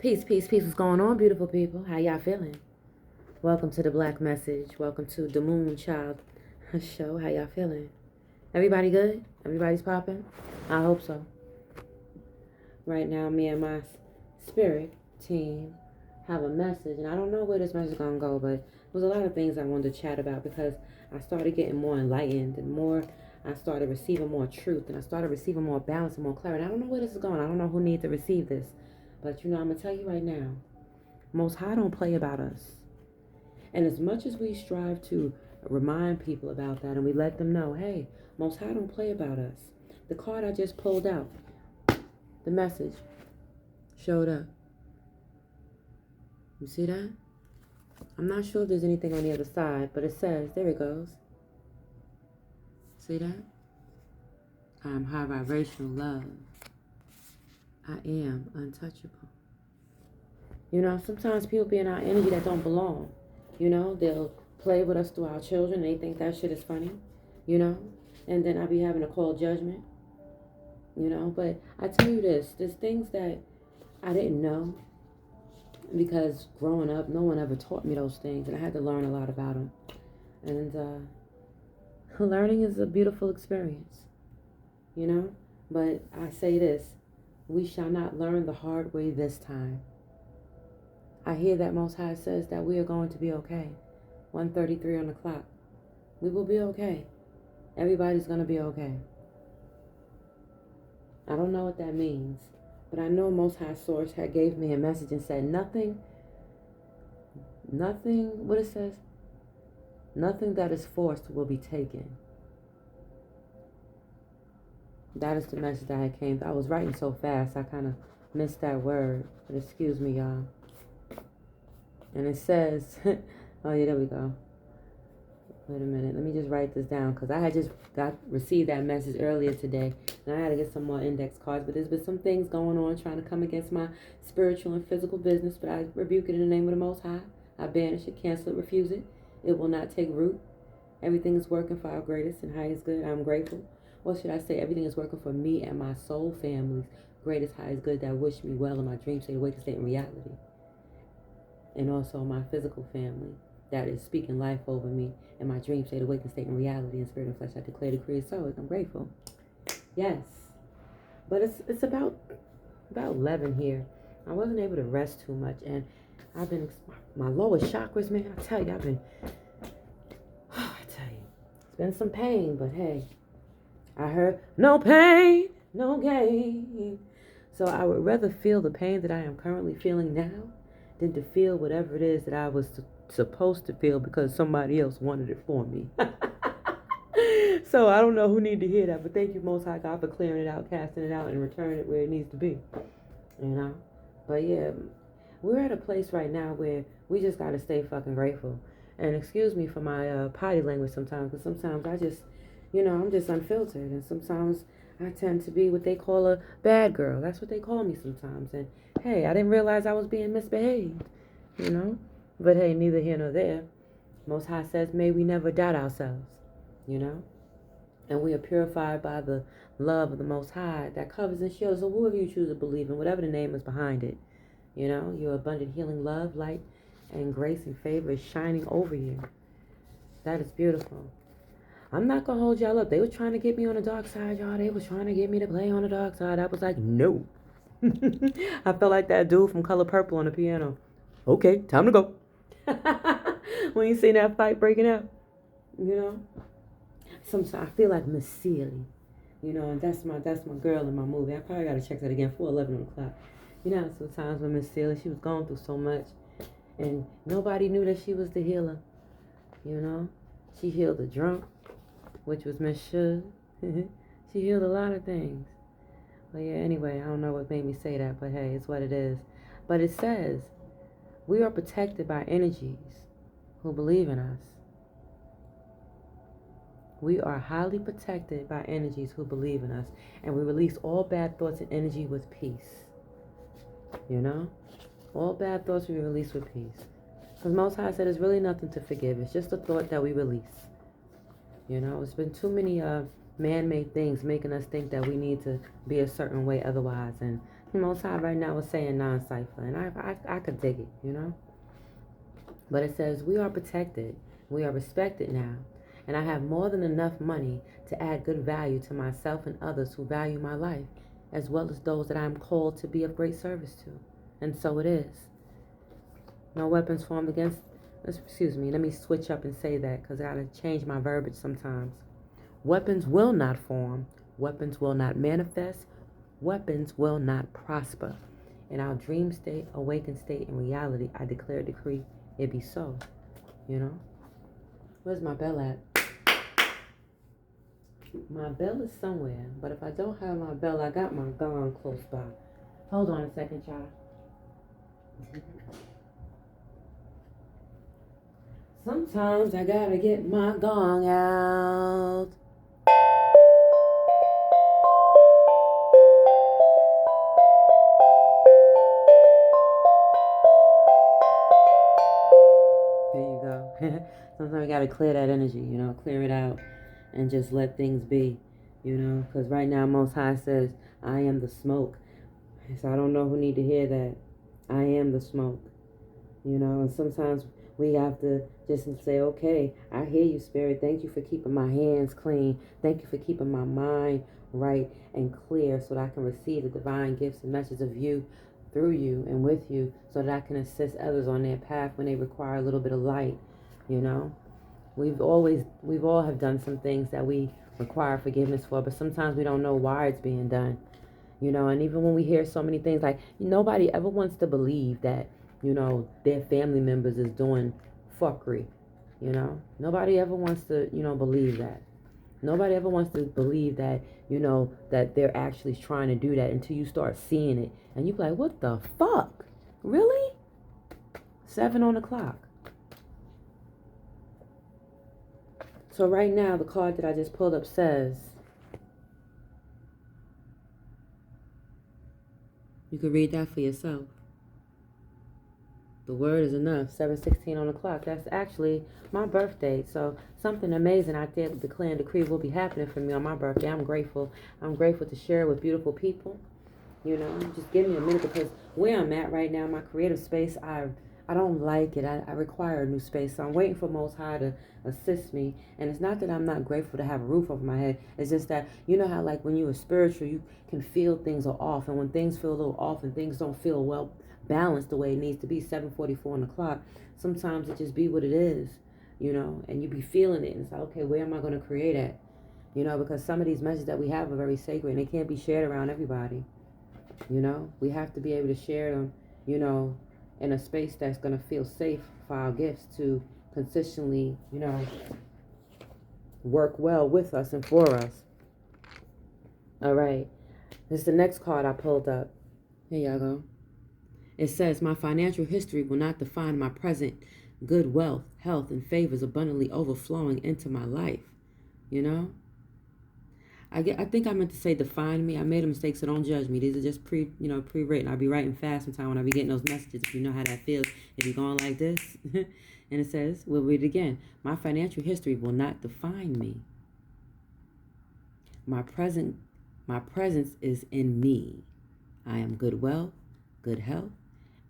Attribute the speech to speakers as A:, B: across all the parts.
A: Peace, peace, peace. What's going on, beautiful people? How y'all feeling? Welcome to the Black Message. Welcome to the Moon Child show. How y'all feeling? Everybody good? Everybody's popping? I hope so. Right now, me and my spirit team have a message, and I don't know where this message is going to go, but there's a lot of things I wanted to chat about because I started getting more enlightened and more. I started receiving more truth, and I started receiving more balance and more clarity. I don't know where this is going. I don't know who needs to receive this. But I'm going to tell you right now, Most High don't play about us. And as much as we strive to remind people about that and we let them know, hey, Most High don't play about us. The card I just pulled out, the message showed up. You see that? I'm not sure if there's anything on the other side, but it says, there it goes. See that? I am high vibrational love. I am untouchable. You know, sometimes people be in our energy that don't belong. You know, they'll play with us through our children. They think that shit is funny, you know. And then I be having to call judgment, you know. But I tell you this, there's things that I didn't know because growing up, no one ever taught me those things. And I had to learn a lot about them. And learning is a beautiful experience, you know. But I say this, we shall not learn the hard way this time. I hear that Most High says that we are going to be okay. 1:33 on the clock. We will be okay. Everybody's going to be okay. I don't know what that means, but I know Most High Source had gave me a message and said nothing, what it says? Nothing that is forced will be taken. That is the message that I came. I was writing so fast, I kind of missed that word. But excuse me, y'all. And it says, oh yeah, there we go. Wait a minute, let me just write this down because I had just received that message earlier today, and I had to get some more index cards. But there's been some things going on trying to come against my spiritual and physical business, but I rebuke it in the name of the Most High. I banish it, cancel it, refuse it. It will not take root. Everything is working for our greatest and highest good. I'm grateful. What should I say? Everything is working for me and my soul family's greatest, highest good that wish me well in my dream state, awakened state, and reality. And also my physical family that is speaking life over me in my dream state, awakened state, and reality, and spirit and flesh. I declare, decree, so I'm grateful. Yes. But it's about 11 here. I wasn't able to rest too much, and I've been, my lower chakras, man, I tell you, it's been some pain, but hey, I heard, no pain, no gain. So I would rather feel the pain that I am currently feeling now than to feel whatever it is that I was supposed to feel because somebody else wanted it for me. So I don't know who need to hear that, but thank you, Most High God, for clearing it out, casting it out, and returning it where it needs to be. You know? But yeah, we're at a place right now where we just got to stay fucking grateful. And excuse me for my potty language sometimes, because sometimes I just, you know, I'm just unfiltered. And sometimes I tend to be what they call a bad girl. That's what they call me sometimes. And hey, I didn't realize I was being misbehaved, you know. But hey, neither here nor there. Most High says, may we never doubt ourselves, you know. And we are purified by the love of the Most High that covers and shields. So whoever you choose to believe in, whatever the name is behind it, you know, your abundant healing love, light, and grace and favor is shining over you. That is beautiful. I'm not going to hold y'all up. They were trying to get me on the dark side, y'all. They was trying to get me to play on the dark side. I was like, no. I felt like that dude from Color Purple on the piano. Okay, time to go. When you seen that fight breaking out, you know. Sometimes I feel like Miss Sealy, you know, and that's my girl in my movie. I probably got to check that again, 4:11 o'clock. You know, sometimes when Miss Sealy, she was going through so much, and nobody knew that she was the healer. You know, she healed the drunk, which was Miss Suge. She healed a lot of things. But yeah, anyway, I don't know what made me say that, but hey, it's what it is. But it says, we are protected by energies who believe in us. We are highly protected by energies who believe in us. And we release all bad thoughts and energy with peace. You know? All bad thoughts we release with peace. Because Most High said there's really nothing to forgive. It's just a thought that we release. You know? It's been too many man-made things making us think that we need to be a certain way otherwise. And Most High right now is saying non-cipher, and I could dig it, you know. But it says, we are protected. We are respected now. And I have more than enough money to add good value to myself and others who value my life, as well as those that I am called to be of great service to. And so it is. No weapons formed against... Excuse me, let me switch up and say that, because I got to change my verbiage sometimes. Weapons will not form. Weapons will not manifest. Weapons will not prosper. In our dream state, awakened state, and reality, I declare, decree, it be so. You know? Where's my bell at? My bell is somewhere, but if I don't have my bell, I got my gong close by. Hold on a second, y'all. Sometimes I gotta get my gong out. There you go. Sometimes I gotta clear that energy, you know, clear it out and just let things be, you know, because right now Most High says, I am the smoke. So I don't know who need to hear that. I am the smoke, you know, and sometimes we have to just say, okay, I hear you, Spirit. Thank you for keeping my hands clean. Thank you for keeping my mind right and clear so that I can receive the divine gifts and messages of you through you and with you so that I can assist others on their path when they require a little bit of light, you know. We've all have done some things that we require forgiveness for, but sometimes we don't know why it's being done, you know. And even when we hear so many things, like, nobody ever wants to believe that, you know, their family members is doing fuckery, you know. Nobody ever wants to, you know, believe that. Nobody ever wants to believe that, you know, that they're actually trying to do that until you start seeing it. And you're like, what the fuck? Really? 7 on the clock. So right now, the card that I just pulled up says, you can read that for yourself. The word is enough. 7:16 on the clock. That's actually my birthday. So something amazing out there to declare and decree will be happening for me on my birthday. I'm grateful. I'm grateful to share with beautiful people. You know, just give me a minute, because where I'm at right now, my creative space, I don't like it. I require a new space. So I'm waiting for Most High to assist me. And it's not that I'm not grateful to have a roof over my head. It's just that, you know how, like, when you are spiritual, you can feel things are off. And when things feel a little off and things don't feel well balanced the way it needs to be, 7:44 on the clock, sometimes it just be what it is, you know, and you be feeling it. And it's like, okay, where am I going to create at? You know, because some of these messages that we have are very sacred and they can't be shared around everybody. You know, we have to be able to share them, you know, in a space that's going to feel safe for our gifts to consistently, you know, work well with us and for us. All right. This is the next card I pulled up. Here y'all go. It says, my financial history will not define my present good wealth, health, and favors abundantly overflowing into my life. You know? I think I meant to say define me. I made a mistake, so don't judge me. These are just pre-written. I'll be writing fast sometimes when I be getting those messages, if you know how that feels. If you're going like this. And it says, we'll read it again. My financial history will not define me. My presence is in me. I am good wealth, good health,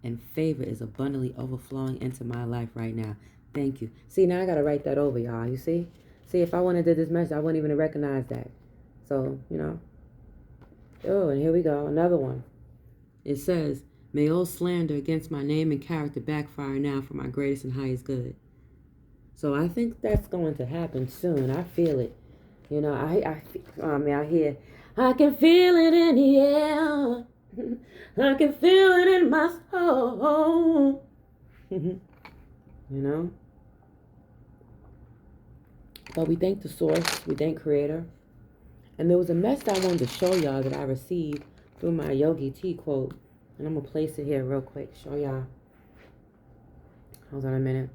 A: and favor is abundantly overflowing into my life right now. Thank you. See, now I got to write that over, y'all. You see? See, if I wanted to do this message, I wouldn't even recognize that. So, you know. Oh, and here we go. Another one. It says, may all slander against my name and character backfire now for my greatest and highest good. So I think that's going to happen soon. I feel it. You know, I hear, I can feel it in the air. I can feel it in my soul. You know? But we thank the source. We thank Creator. And there was a message I wanted to show y'all that I received through my Yogi T quote. And I'm going to place it here real quick. Show y'all. Hold on a minute.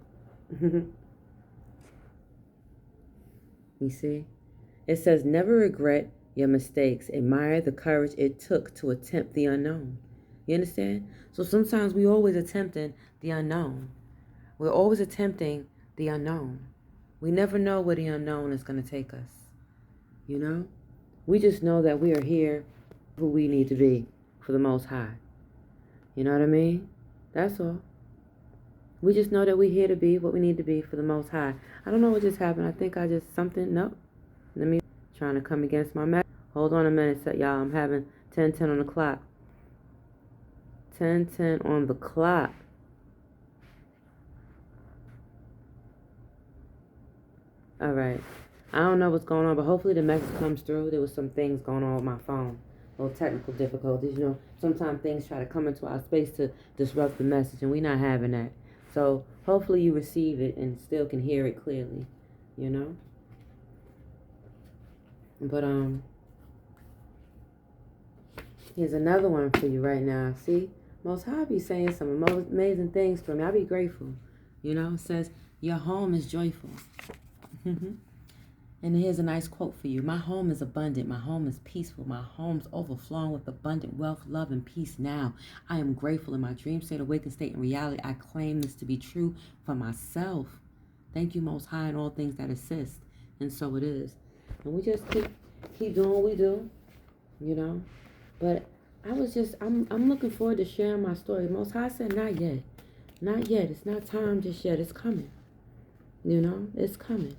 A: You see? It says, never regret your mistakes. Admire the courage it took to attempt the unknown. You understand? So sometimes we're always attempting the unknown. We're always attempting the unknown. We never know where the unknown is going to take us. You know? We just know that we are here who we need to be. for the Most High. You know what I mean? That's all. We just know that we're here to be what we need to be for the Most High. I don't know what just happened. I think I just something. Nope. Let me trying to come against my message. Hold on a minute, y'all. I'm having 10:10 on the clock. 10:10 on the clock. All right. I don't know what's going on, but hopefully the message comes through. There was some things going on with my phone. Little technical difficulties. You know, sometimes things try to come into our space to disrupt the message, and we're not having that. So hopefully you receive it and still can hear it clearly, you know. But here's another one for you right now. See, Most High be saying some amazing things for me. I be grateful. You know, it says your home is joyful. And here's a nice quote for you. My home is abundant. My home is peaceful. My home's overflowing with abundant wealth, love, and peace now. I am grateful in my dream state, awakened state, and reality. I claim this to be true for myself. Thank you, Most High, and all things that assist. And so it is. And we just keep doing what we do, you know. But I'm looking forward to sharing my story. Most High said, not yet. Not yet. It's not time just yet. It's coming. You know, it's coming.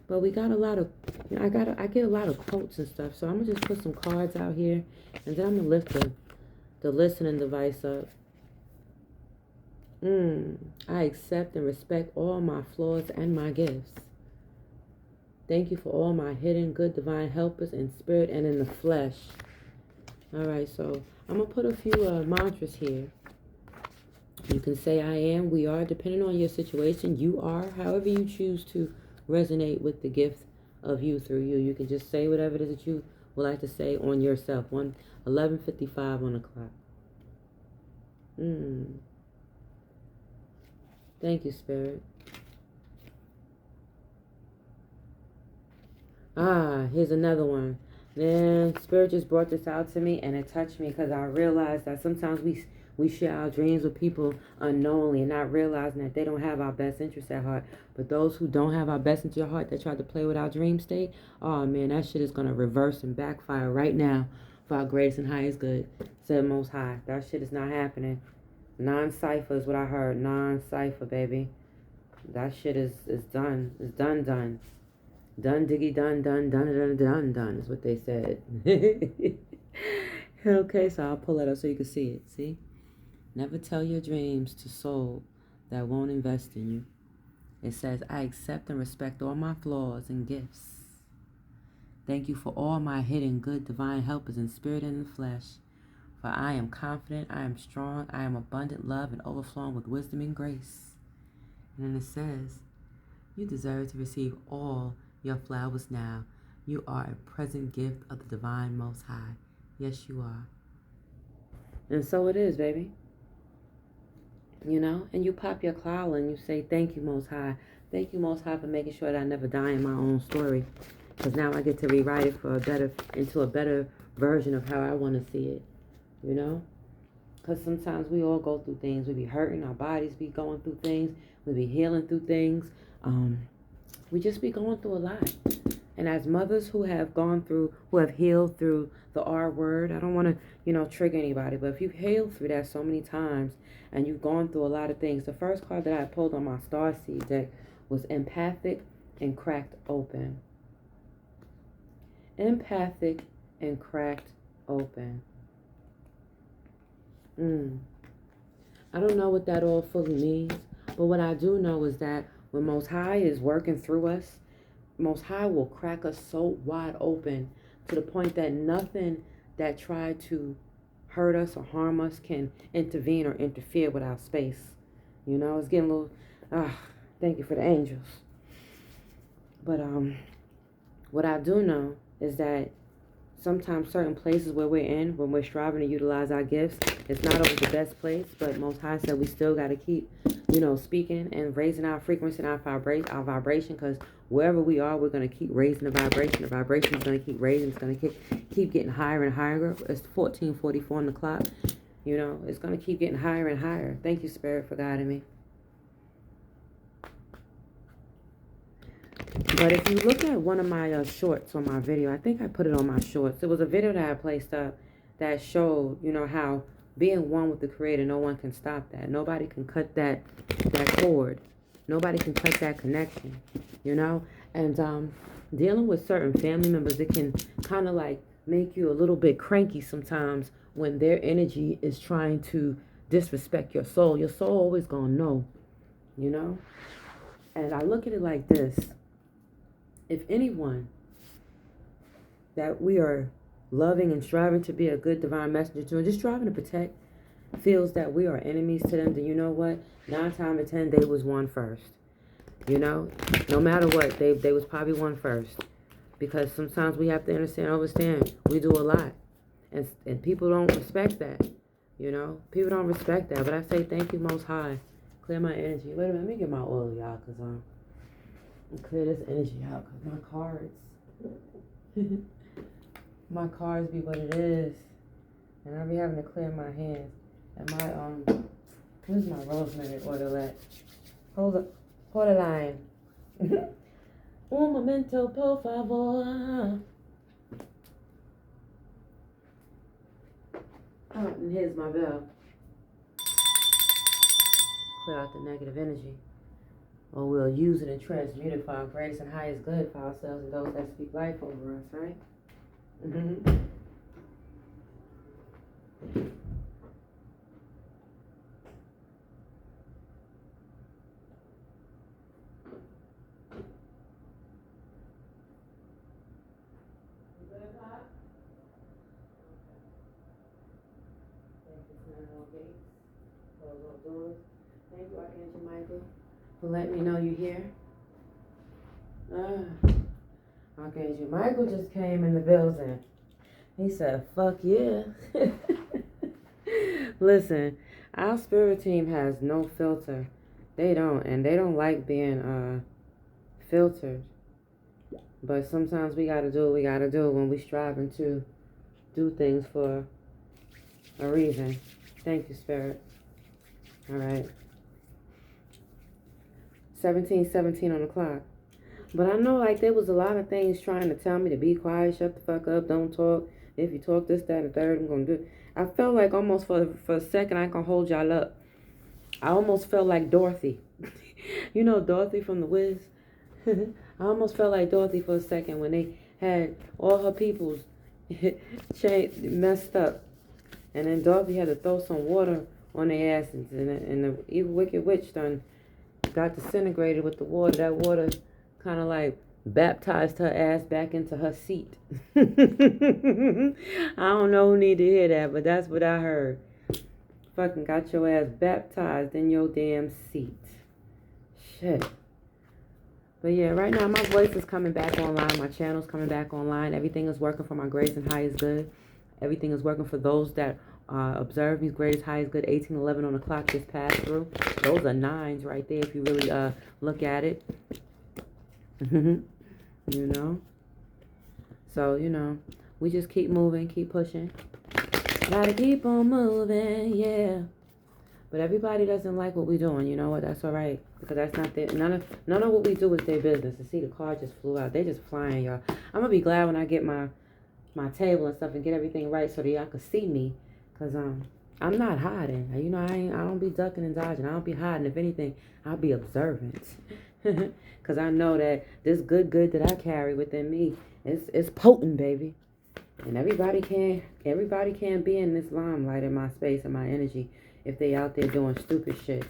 A: But we got a lot of, you know, I get a lot of quotes and stuff. So I'm going to just put some cards out here. And then I'm going to lift the listening device up. I accept and respect all my flaws and my gifts. Thank you for all my hidden good divine helpers in spirit and in the flesh. All right, so I'm going to put a few mantras here. You can say I am, we are, depending on your situation. You are, however you choose to resonate with the gift of you through you. You can just say whatever it is that you would like to say on yourself. 11:55 on the clock. Thank you, Spirit. Here's another one. Man, Spirit just brought this out to me, and it touched me because I realized that sometimes we share our dreams with people unknowingly and not realizing that they don't have our best interests at heart. But those who don't have our best interest at heart, that try to play with our dream state, oh man, that shit is going to reverse and backfire right now for our greatest and highest good. Said Most High. That shit is not happening. Non-cipher is what I heard. Non-cipher, baby. That shit is done. It's done. Done, diggy, done is what they said. Okay, so I'll pull it up so you can see it. See? Never tell your dreams to soul that won't invest in you. It says, I accept and respect all my flaws and gifts. Thank you for all my hidden good divine helpers in spirit and in the flesh. For I am confident, I am strong, I am abundant love and overflowing with wisdom and grace. And then it says, you deserve to receive all your flowers now. You are a present gift of the divine Most High. Yes, you are. And so it is, baby. You know, and you pop your cloud and you say, thank you, Most High. Thank you, Most High, for making sure that I never die in my own story. Because now I get to rewrite it into a better version of how I want to see it. You know? Because sometimes we all go through things. We be hurting, our bodies be going through things. We be healing through things. We just be going through a lot. And as mothers who have healed through the R word, I don't want to, trigger anybody, but if you've healed through that so many times and you've gone through a lot of things, the first card that I pulled on my Starseed deck was empathic and cracked open. Empathic and cracked open. I don't know what that all fully means, but what I do know is that when Most High is working through us, Most High will crack us so wide open to the point that nothing that tried to hurt us or harm us can intervene or interfere with our space. It's getting a little, thank you for the angels. But what I do know is that sometimes certain places where we're in, when we're striving to utilize our gifts, it's not always the best place, but Most High said we still got to keep, speaking and raising our frequency and our vibration, because wherever we are, we're going to keep raising the vibration. The vibration is going to keep raising. It's going to keep getting higher and higher. It's 14:44 on the clock. It's going to keep getting higher and higher. Thank you, Spirit, for guiding me. But if you look at one of my shorts on my video, I think I put it on my shorts. It was a video that I placed up that showed, you know, how being one with the Creator, no one can stop that. Nobody can cut that cord. Nobody can cut that connection, you know? And dealing with certain family members, it can kind of like make you a little bit cranky sometimes when their energy is trying to disrespect your soul. Your soul always gonna know, you know? And I look at it like this. If anyone that we are loving and striving to be a good divine messenger to and just striving to protect feels that we are enemies to them, then you know what? 9 times out of 10, they was one first. You know? No matter what, they was probably one first. Because sometimes we have to understand, we do a lot. And people don't respect that. You know? People don't respect that. But I say thank you, Most High. Clear my energy. Wait a minute, let me get my oil, y'all, because clear this energy out, because my cards. My cards be what it is. And I be having to clear my hands. And my, where's my rosemary oil at? Hold up. Hold the line. Un momento, por favor. Oh, and here's my bell. Clear out the negative energy. Or we'll use it and transmute it for our greatest and highest good for ourselves and those that speak life over us, right? Mm-hmm. Thank you, Archangel Michael, for letting me know you're here. Archangel Michael just came in the building. He said, fuck yeah. Listen, our spirit team has no filter. They don't, and they don't like being filtered. But sometimes we gotta do what we gotta do when we striving to do things for a reason. Thank you, Spirit. All right. 17:17 on the clock. But I know, like, there was a lot of things trying to tell me to be quiet, shut the fuck up, don't talk. If you talk this, that, and third, I'm gonna do it. I felt like almost for a second I can hold y'all up. I almost felt like Dorothy. You know Dorothy from The Wiz? I almost felt like Dorothy for a second when they had all her peoples messed up. And then Dorothy had to throw some water on their asses. And the evil wicked witch done got disintegrated with the water. That water kind of like baptized her ass back into her seat. I don't know who need to hear that, but that's what I heard. Fucking got your ass baptized in your damn seat. Shit. But yeah, right now my voice is coming back online. My channel's coming back online. Everything is working for my greatest and highest good. Everything is working for those that observe me's greatest, highest good. 1811 on the clock just passed through. Those are 9s right there if you really look at it. You know? So, you know, we just keep moving, keep pushing. Gotta keep on moving, yeah. But everybody doesn't like what we're doing. You know what? That's all right. Because that's not their... None of what we do is their business. And see, the car just flew out. They just flying, y'all. I'm going to be glad when I get my table and stuff and get everything right so that y'all can see me. Because I'm not hiding. You know, I don't be ducking and dodging. I don't be hiding. If anything, I'll be observant. Because I know that this good that I carry within me is potent, baby. And everybody can be in this limelight in my space and my energy if they out there doing stupid shit.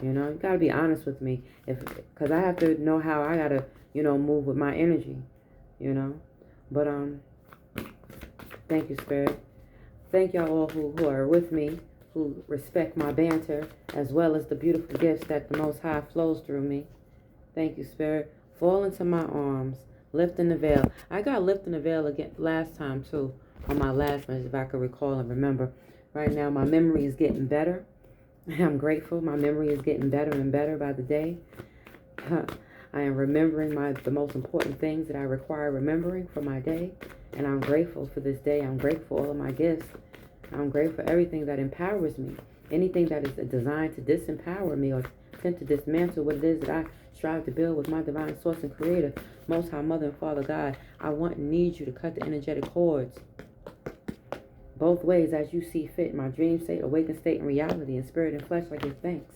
A: You know, you gotta be honest with me. Because I have to know how I gotta, you know, move with my energy. You know? But, thank you, Spirit. Thank y'all all who are with me, who respect my banter, as well as the beautiful gifts that the Most High flows through me. Thank you, Spirit. Fall into my arms. Lifting the veil. I got lifting the veil again last time, too, on my last message, if I could recall and remember. Right now, my memory is getting better. I'm grateful. My memory is getting better and better by the day. I am remembering the most important things that I require remembering for my day. And I'm grateful for this day. I'm grateful for all of my gifts. I'm grateful for everything that empowers me. Anything that is designed to disempower me or attempt to dismantle what it is that I strive to build with my divine source and creator, Most High Mother and Father God. I want and need you to cut the energetic cords. both ways as you see fit. My dream state, awakened state, and reality, in spirit and flesh. I give thanks.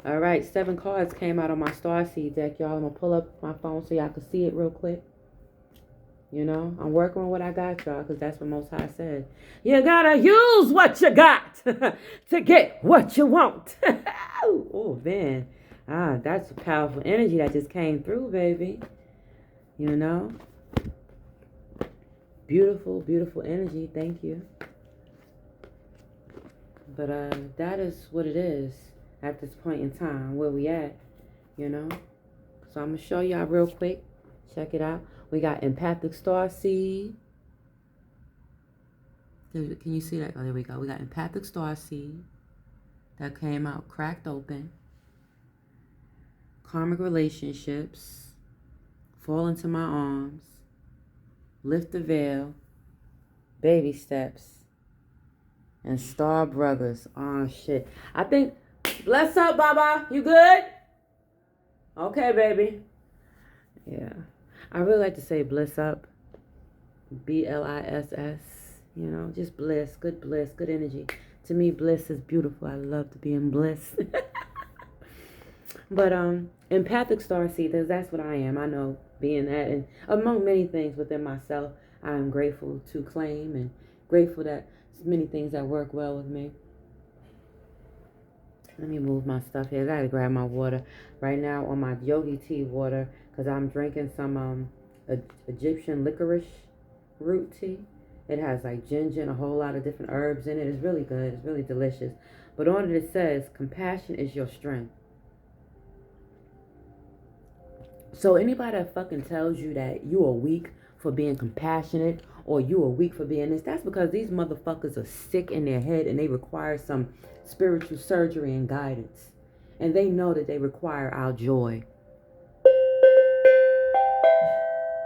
A: All right, 7 cards came out on my Starseed deck, y'all. I'm going to pull up my phone so y'all can see it real quick. You know, I'm working on what I got, y'all, because that's what Most High said. You got to use what you got to get what you want. Oh, man. That's a powerful energy that just came through, baby. You know? Beautiful, beautiful energy. Thank you. But that is what it is at this point in time, where we at, you know? So I'm going to show y'all real quick. Check it out. We got empathic starseed. Can you see that? Oh, there we go. We got empathic starseed. That came out cracked open. Karmic relationships. Fall into my arms. Lift the veil. Baby steps. And star brothers. Oh, shit. I think... Bless up, Baba. You good? Okay, baby. Yeah. I really like to say bliss up. BLISS. You know, just bliss. Good energy. To me, bliss is beautiful. I love to be in bliss. But empathic starseed, that's what I am. I know being that, and among many things within myself, I am grateful to claim and grateful that many things that work well with me. Let me move my stuff here. I gotta grab my water right now on my yogi tea water because I'm drinking some Egyptian licorice root tea. It has like ginger and a whole lot of different herbs in it. It's really good. It's really delicious. But on it says, compassion is your strength. So anybody that fucking tells you that you are weak for being compassionate or you are weak for being this, that's because these motherfuckers are sick in their head and they require some spiritual surgery and guidance. And they know that they require our joy.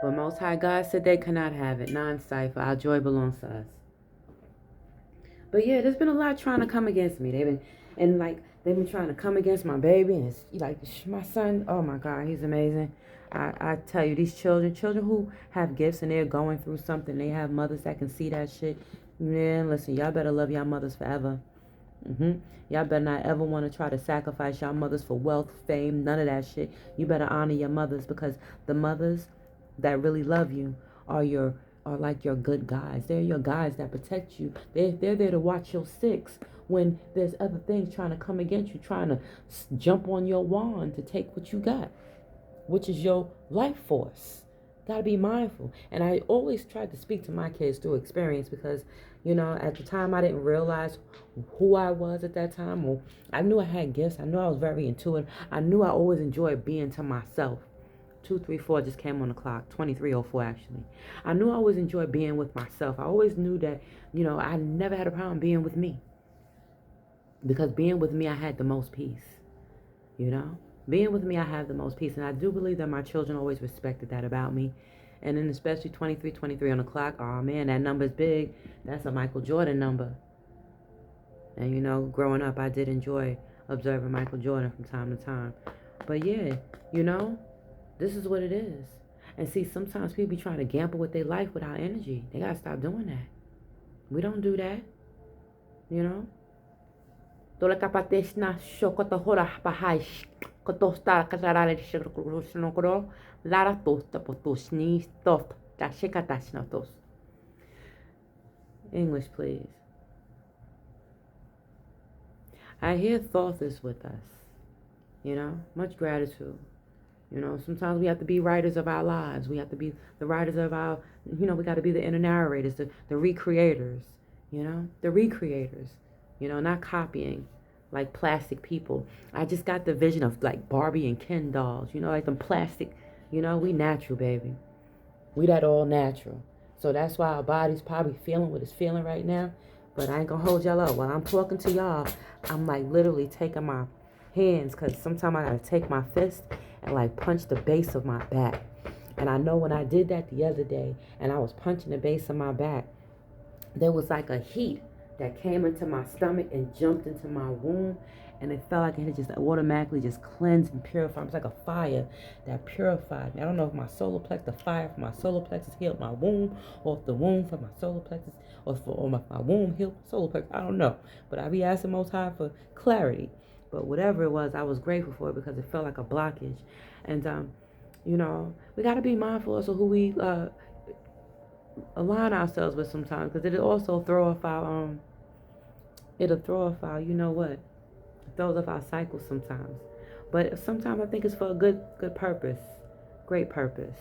A: But Most High God said they cannot have it. Non-cipher. Our joy belongs to us. But yeah, there's been a lot trying to come against me. They've been trying to come against my baby. And it's like my son, oh my God, he's amazing. I tell you, these children who have gifts and they're going through something, they have mothers that can see that shit. Man, listen, y'all better love y'all mothers forever. Y'all better not ever want to try to sacrifice y'all mothers for wealth, fame, none of that shit. You better honor your mothers, because the mothers that really love you are like your good guys. They're your guys that protect you. They're there to watch your six when there's other things trying to come against you, trying to jump on your wand to take what you got, which is your life force. Gotta be mindful. And I always tried to speak to my kids through experience, because, you know, at the time I didn't realize who I was at that time. Or I knew I had gifts. I knew I was very intuitive. I knew I always enjoyed being to myself. 234 just came on the clock. 2304 actually. I knew I always enjoyed being with myself. I always knew that, you know, I never had a problem being with me. Because being with me, I had the most peace. You know? Being with me, I have the most peace. And I do believe that my children always respected that about me. And then especially 2323 on the clock. Oh, man, that number's big. That's a Michael Jordan number. And, you know, growing up, I did enjoy observing Michael Jordan from time to time. But, yeah, you know, this is what it is. And see, sometimes people be trying to gamble with their life with our energy. They got to stop doing that. We don't do that. You know? English, please. I hear thought is with us. You know, much gratitude. You know, sometimes we have to be writers of our lives. We have to be the writers of our, you know, we got to be the inner narrators, the recreators, you know, the recreators, you know, not copying like plastic people. I just got the vision of like Barbie and Ken dolls, you know, like them plastic, you know, we natural, baby. We that all natural. So that's why our body's probably feeling what it's feeling right now. But I ain't gonna hold y'all up. While I'm talking to y'all, I'm like literally taking my hands, because sometimes I gotta take my fist and like punch the base of my back. And I know when I did that the other day and I was punching the base of my back, there was like a heat that came into my stomach and jumped into my womb. And it felt like it had just automatically just cleansed and purified. It was like a fire that purified me. I don't know if my solar plexus, the fire from my solar plexus healed my womb, or if the womb from my solar plexus, or my womb healed my solar plexus. I don't know. But I be asking Most High for clarity. But whatever it was, I was grateful for it because it felt like a blockage. And, we got to be mindful also who we align ourselves with sometimes, because it'll also throw off our, you know what? Throws off our cycle sometimes. But sometimes I think it's for a good purpose. Great purpose,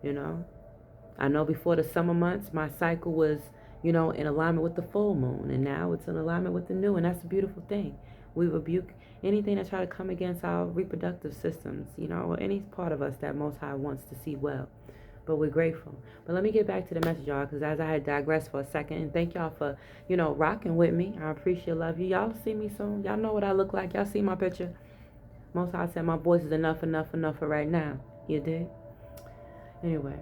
A: I know before the summer months, my cycle was, in alignment with the full moon. And now it's in alignment with the new. And that's a beautiful thing. We rebuke anything that try to come against our reproductive systems, or any part of us that Most High wants to see well. But we're grateful. But let me get back to the message, y'all, because as I had digressed for a second, and thank y'all for, rocking with me. I appreciate, love you. Y'all see me soon. Y'all know what I look like. Y'all see my picture. Most High said my voice is enough for right now. You did? Anyway.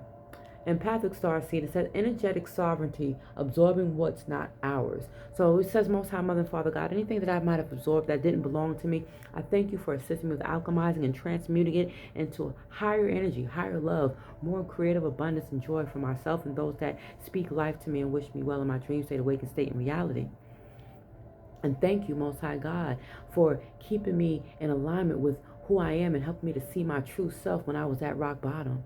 A: Empathic star seed, it says energetic sovereignty, absorbing what's not ours. So it says, Most High Mother and Father God, anything that I might have absorbed that didn't belong to me, I thank you for assisting me with alchemizing and transmuting it into higher energy, higher love, more creative abundance and joy for myself and those that speak life to me and wish me well in my dream state, awakened state, and reality. And thank you, Most High God, for keeping me in alignment with who I am and helping me to see my true self when I was at rock bottom.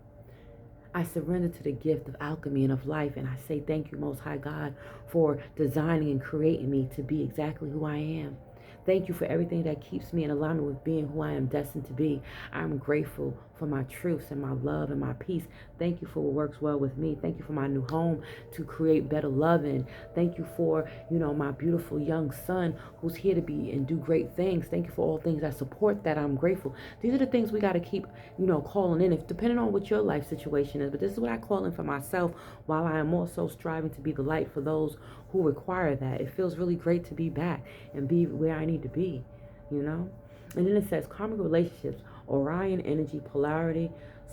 A: I surrender to the gift of alchemy and of life, and I say thank you, Most High God, for designing and creating me to be exactly who I am. Thank you for everything that keeps me in alignment with being who I am destined to be. I'm grateful for my truths and my love and my peace. Thank you for what works well with me. Thank you for my new home to create better love in. Thank you for, my beautiful young son who's here to be and do great things. Thank you for all things that support that. I'm grateful. These are the things we got to keep, calling in, if depending on what your life situation is. But this is what I call in for myself, while I am also striving to be the light for those who require that. It feels really great to be back and be where I need to be, And then it says karmic relationships, Orion energy, polarity,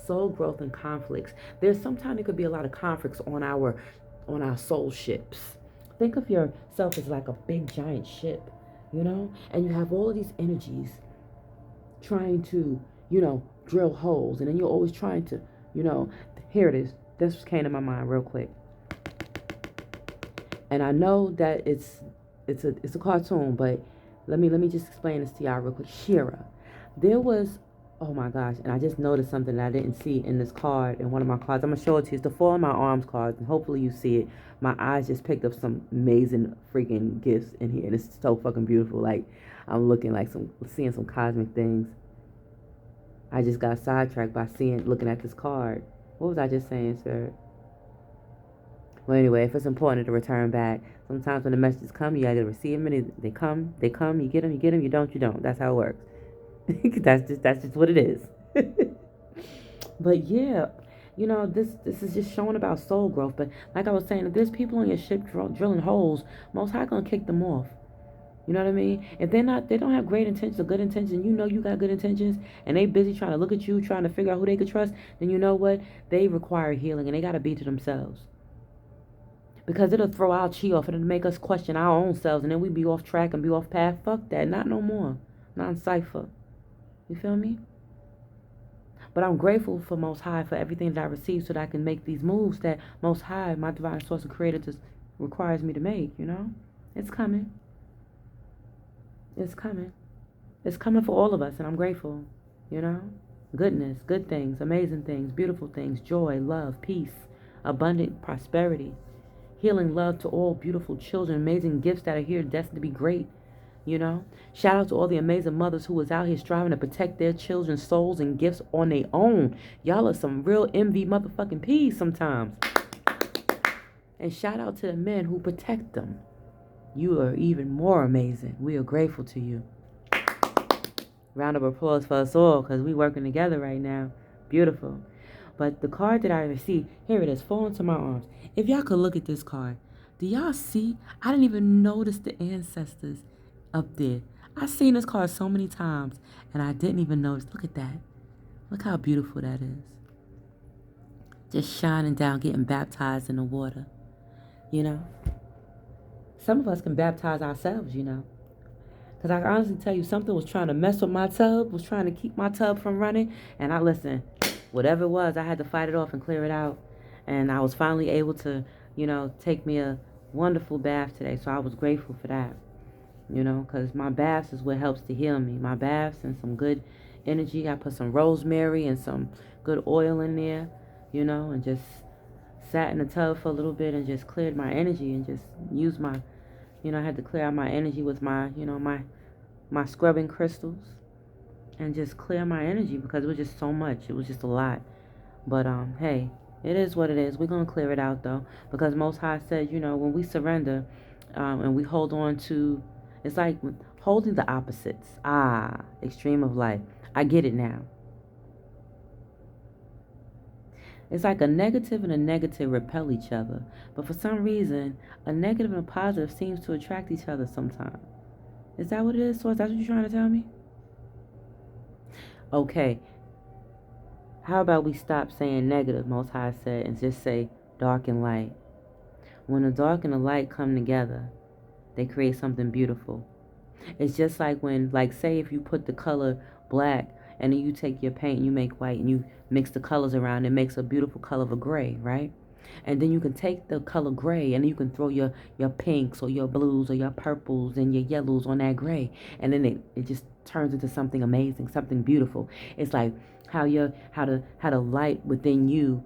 A: soul growth, and conflicts. There's sometimes there could be a lot of conflicts on our soul ships. Think of yourself as like a big giant ship, and you have all of these energies trying to, drill holes, and then you're always trying to, here it is. This just came to my mind real quick. And I know that it's a cartoon, but let me just explain this to y'all real quick. Shira. There was, oh my gosh, and I just noticed something that I didn't see in this card, in one of my cards. I'm going to show it to you. It's the Fall in My Arms card, and hopefully you see it. My eyes just picked up some amazing freaking gifts in here, and it's so fucking beautiful. Like, I'm seeing some cosmic things. I just got sidetracked by looking at this card. What was I just saying, Spirit? Well, anyway, if it's important to return back, sometimes when the messages come, you gotta receive them, and they come, you get them, you don't. That's how it works. that's just what it is. But yeah, this is just showing about soul growth. But like I was saying, if there's people on your ship drilling holes, Most High gonna kick them off. You know what I mean? If they don't have great intentions or good intentions, you got good intentions, and they busy trying to look at you, trying to figure out who they could trust, then you know what? They require healing, and they gotta be to themselves. Because it'll throw our chi off, and it'll make us question our own selves, and then we be off track and be off path. Fuck that. Not no more. Not in cipher. You feel me? But I'm grateful for Most High for everything that I received, so that I can make these moves that Most High, my divine source and creator, just requires me to make, It's coming. It's coming. It's coming for all of us, and I'm grateful, Goodness, good things, amazing things, beautiful things, joy, love, peace, abundant prosperity. Healing love to all beautiful children, amazing gifts that are here destined to be great, Shout out to all the amazing mothers who was out here striving to protect their children's souls and gifts on their own. Y'all are some real MV motherfucking peas sometimes. And shout out to the men who protect them. You are even more amazing. We are grateful to you. Round of applause for us all, because we working together right now. Beautiful. But the card that I received, here it is, Fall into My Arms. If y'all could look at this card, do y'all see? I didn't even notice the ancestors up there. I've seen this card so many times, and I didn't even notice. Look at that. Look how beautiful that is. Just shining down, getting baptized in the water, Some of us can baptize ourselves, you know. Because I honestly tell you, something was trying to mess with my tub, was trying to keep my tub from running. And I listen, whatever it was, I had to fight it off and clear it out. And I was finally able to, you know, take me a wonderful bath today. So I was grateful for that, you know, because my baths is what helps to heal me. My baths and some good energy. I put some rosemary and some good oil in there, you know, and just sat in the tub for a little bit and just cleared my energy and just used my, you know, I had to clear out my energy with my, you know, my scrubbing crystals and just clear my energy because it was just so much. It was just a lot. But hey, it is what it is. We're gonna clear it out though, because Most High said, you know, when we surrender, and we hold on to, it's like holding the opposites. Extreme of life. I get it now. It's like a negative and a negative repel each other, but for some reason, a negative and a positive seems to attract each other sometimes. Is that what it is, Source? That's what you're trying to tell me? Okay. How about we stop saying negative, Most High said, and just say dark and light. When the dark and the light come together, they create something beautiful. It's just like when, like, say if you put the color black and then you take your paint and you make white and you mix the colors around, it makes a beautiful color of a gray, right? And then you can take the color gray and you can throw your pinks or your blues or your purples and your yellows on that gray. And then it just turns into something amazing, something beautiful. It's like how the light within you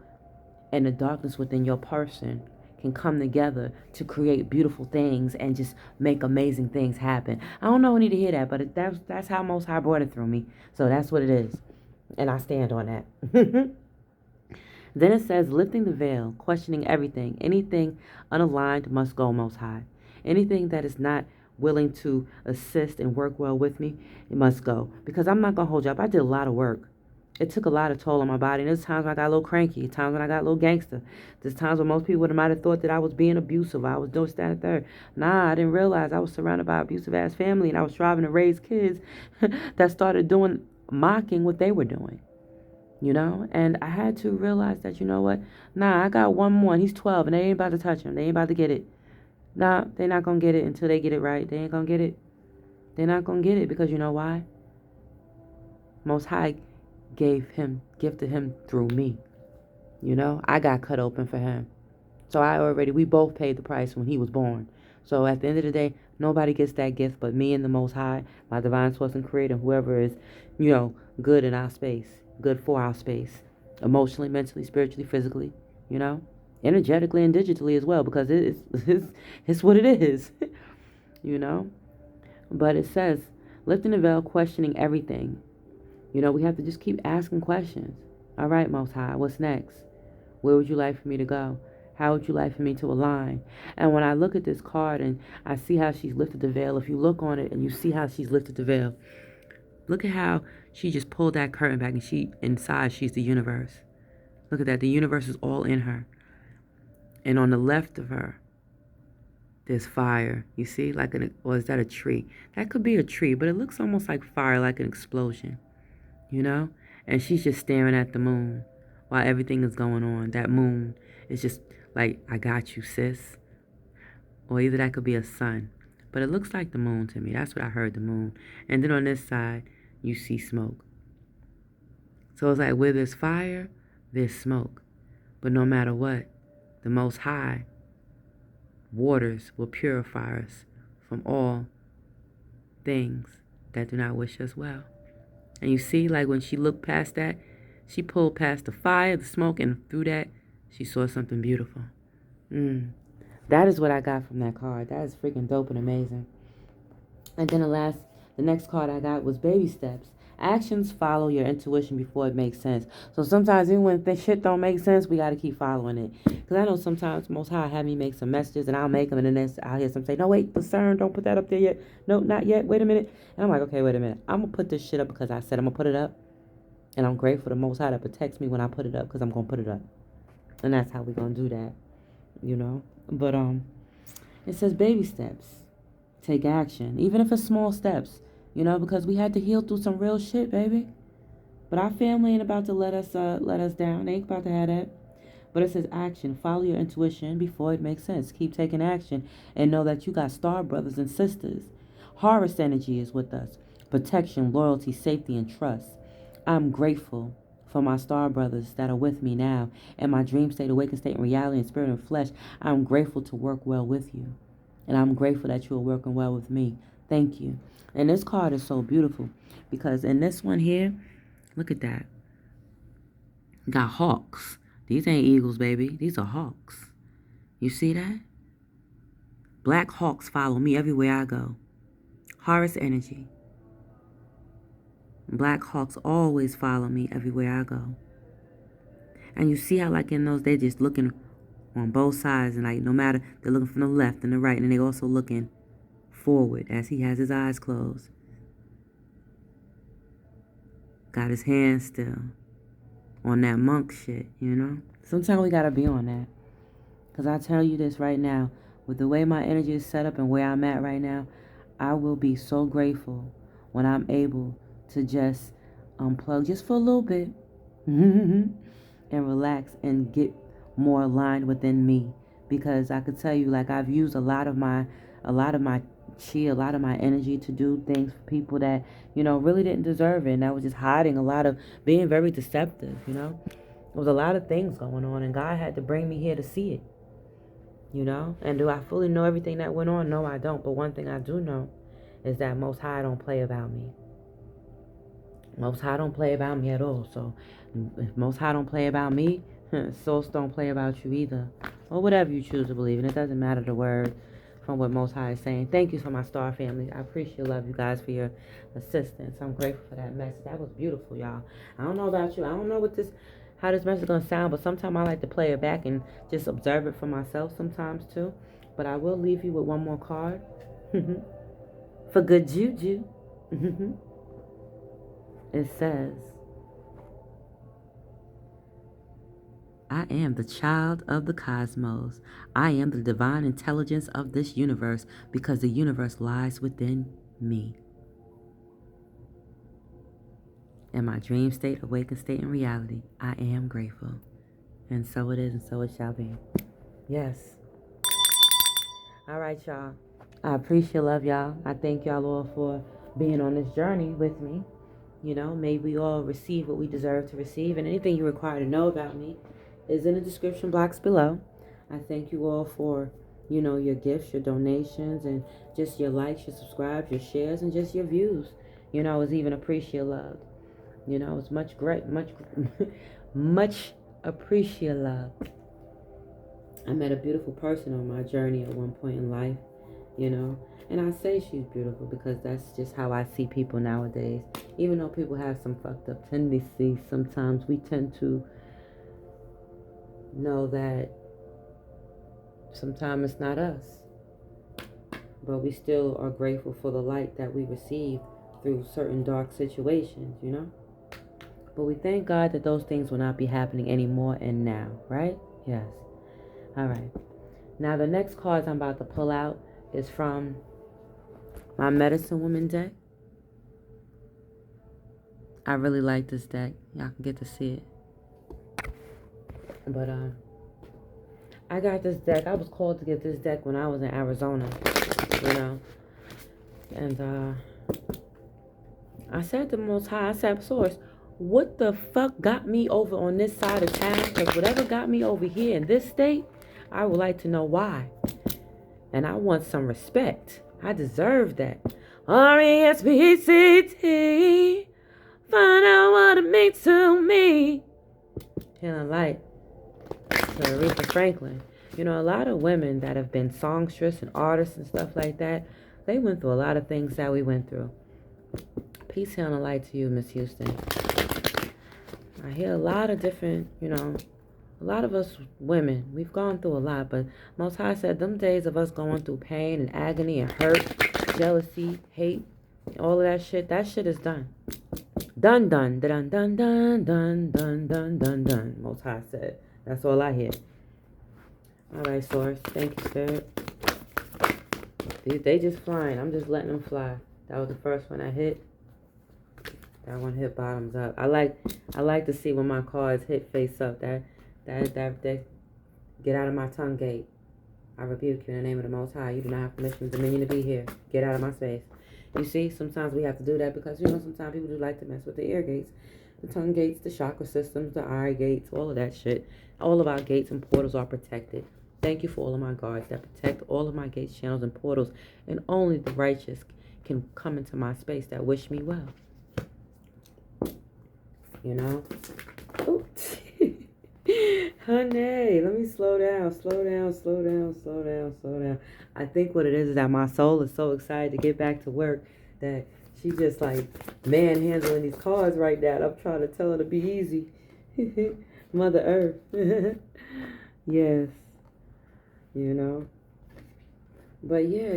A: and the darkness within your person can come together to create beautiful things and just make amazing things happen. I don't know who need to hear that, but that's how Most High brought it through me. So that's what it is. And I stand on that. Then it says, lifting the veil, questioning everything. Anything unaligned must go, Most High. Anything that is not willing to assist and work well with me, it must go. Because I'm not going to hold you up. I did a lot of work. It took a lot of toll on my body. And there's times when I got a little cranky. Times when I got a little gangster. There's times when most people might have thought that I was being abusive. I was doing that and third. Nah, I didn't realize I was surrounded by abusive-ass family. And I was striving to raise kids that started mocking what they were doing. You know, and I had to realize that, you know what? Nah, I got one more. And he's 12 and they ain't about to touch him. They ain't about to get it. Nah, they're not going to get it until they get it right. They ain't going to get it. They're not going to get it because you know why? Most High gifted him through me. You know, I got cut open for him. So we both paid the price when he was born. So at the end of the day, nobody gets that gift but me and the Most High, my divine source and creator, whoever is, you know, good in our space. Good for our space, emotionally, mentally, spiritually, physically, you know, energetically and digitally as well, because it's what it is, you know. But it says, lifting the veil, questioning everything. You know, we have to just keep asking questions. All right, Most High, what's next? Where would you like for me to go? How would you like for me to align? And when I look at this card and I see how she's lifted the veil, if you look on it and you see how she's lifted the veil, look at how she just pulled that curtain back and inside she's the universe. Look at that. The universe is all in her. And on the left of her, there's fire. You see? Or is that a tree? That could be a tree, but it looks almost like fire, like an explosion. You know? And she's just staring at the moon while everything is going on. That moon is just like, I got you, sis. Or either that could be a sun. But it looks like the moon to me. That's what I heard, the moon. And then on this side, you see smoke. So it's like where there's fire, there's smoke. But no matter what, the Most High waters will purify us from all things that do not wish us well. And you see, like when she looked past that, she pulled past the fire, the smoke, and through that, she saw something beautiful. That is what I got from that card. That is freaking dope and amazing. And then the next card I got was baby steps. Actions follow your intuition before it makes sense. So sometimes even when shit don't make sense, we got to keep following it. Because I know sometimes Most High have me make some messages and I'll make them and then I'll hear some say, no, wait, discern, don't put that up there yet. No, not yet. Wait a minute. And I'm like, okay, wait a minute. I'm going to put this shit up because I said I'm going to put it up. And I'm grateful to Most High that protects me when I put it up because I'm going to put it up. And that's how we're going to do that, you know. But it says baby steps. Take action, even if it's small steps, you know, because we had to heal through some real shit, baby. But our family ain't about to let us down. They ain't about to have that. But it says action. Follow your intuition before it makes sense. Keep taking action and know that you got star brothers and sisters. Horus energy is with us. Protection, loyalty, safety, and trust. I'm grateful for my star brothers that are with me now. In my dream state, awakened state, and reality, and spirit and flesh, I'm grateful to work well with you. And I'm grateful that you are working well with me. Thank you. And this card is so beautiful because in this one here, look at that. Got hawks. These ain't eagles, baby. These are hawks. You see that? Black hawks follow me everywhere I go. Horus energy. Black hawks always follow me everywhere I go. And you see how like in those, they just looking on both sides. And like no matter, they're looking from the left and the right. And they also looking forward as he has his eyes closed. Got his hands still on that monk shit, you know? Sometimes we gotta be on that. Because I tell you this right now, with the way my energy is set up and where I'm at right now, I will be so grateful when I'm able to just unplug just for a little bit and relax and get more aligned within me. Because I could tell you, like, I've used a lot of my chi, a lot of my energy to do things for people that, you know, really didn't deserve it. And I was just hiding a lot of, being very deceptive, you know. There was a lot of things going on, and God had to bring me here to see it, you know. And do I fully know everything that went on? No, I don't. But one thing I do know is that Most High don't play about me. Most High don't play about me at all. So if Most High don't play about me, Source don't play about you either. Or whatever you choose to believe in. It doesn't matter the word from what Most High is saying. Thank you for my star family. I appreciate, love you guys for your assistance. I'm grateful for that message. That was beautiful, y'all. I don't know about you. I don't know how this message is going to sound, but sometimes I like to play it back and just observe it for myself sometimes too. But I will leave you with one more card. For good juju. It says, I am the child of the cosmos. I am the divine intelligence of this universe because the universe lies within me. In my dream state, awakened state, and reality, I am grateful. And so it is, and so it shall be. Yes. All right, y'all. I appreciate, love y'all. I thank y'all all for being on this journey with me. You know, may we all receive what we deserve to receive. And anything you require to know about me is in the description box below. I thank you all for, you know, your gifts, your donations, and just your likes, your subscribes, your shares, and just your views. You know, it's even appreciate loved. You know, it's much appreciate love. I met a beautiful person on my journey at one point in life, you know. And I say she's beautiful because that's just how I see people nowadays. Even though people have some fucked up tendencies, sometimes we tend to know that sometimes it's not us. But we still are grateful for the light that we receive through certain dark situations, you know. But we thank God that those things will not be happening anymore and now, right? Yes. All right. Now the next cards I'm about to pull out is from my Medicine Woman deck. I really like this deck. Y'all can get to see it. But I got this deck. I was called to get this deck when I was in Arizona, you know. And I said to Most High, I said, Source, what the fuck got me over on this side of town? Because whatever got me over here in this state, I would like to know why. And I want some respect. I deserve that. R-E-S-P-C-T. Find out what it means to me. Healing light to Aretha Franklin. You know, a lot of women that have been songstress and artists and stuff like that, they went through a lot of things that we went through. Peace, healing light to you, Miss Houston. I hear a lot of different, you know, a lot of us women, we've gone through a lot, but Most High said them days of us going through pain and agony and hurt, jealousy, hate, all of that shit is done. Done, done, done, done, done, done, done, done, done, done. Most High said. That's all I hear. All right, Source. Thank you, Spirit. They just flying. I'm just letting them fly. That was the first one I hit. That one hit bottoms up. I like to see when my cards hit face up. That That get out of my tongue gate. I rebuke you in the name of the Most High. You do not have permission and dominion to be here. Get out of my space. You see, sometimes we have to do that because, sometimes people do like to mess with the ear gates, the tongue gates, the chakra systems, the eye gates, all of that shit. All of our gates and portals are protected. Thank you for all of my guards that protect all of my gates, channels, and portals. And only the righteous can come into my space that wish me well. Ooh. Honey, let me slow down. I think what it is that my soul is so excited to get back to work that she just like manhandling these cards right now. I'm trying to tell her to be easy. Mother Earth. Yes. But yeah,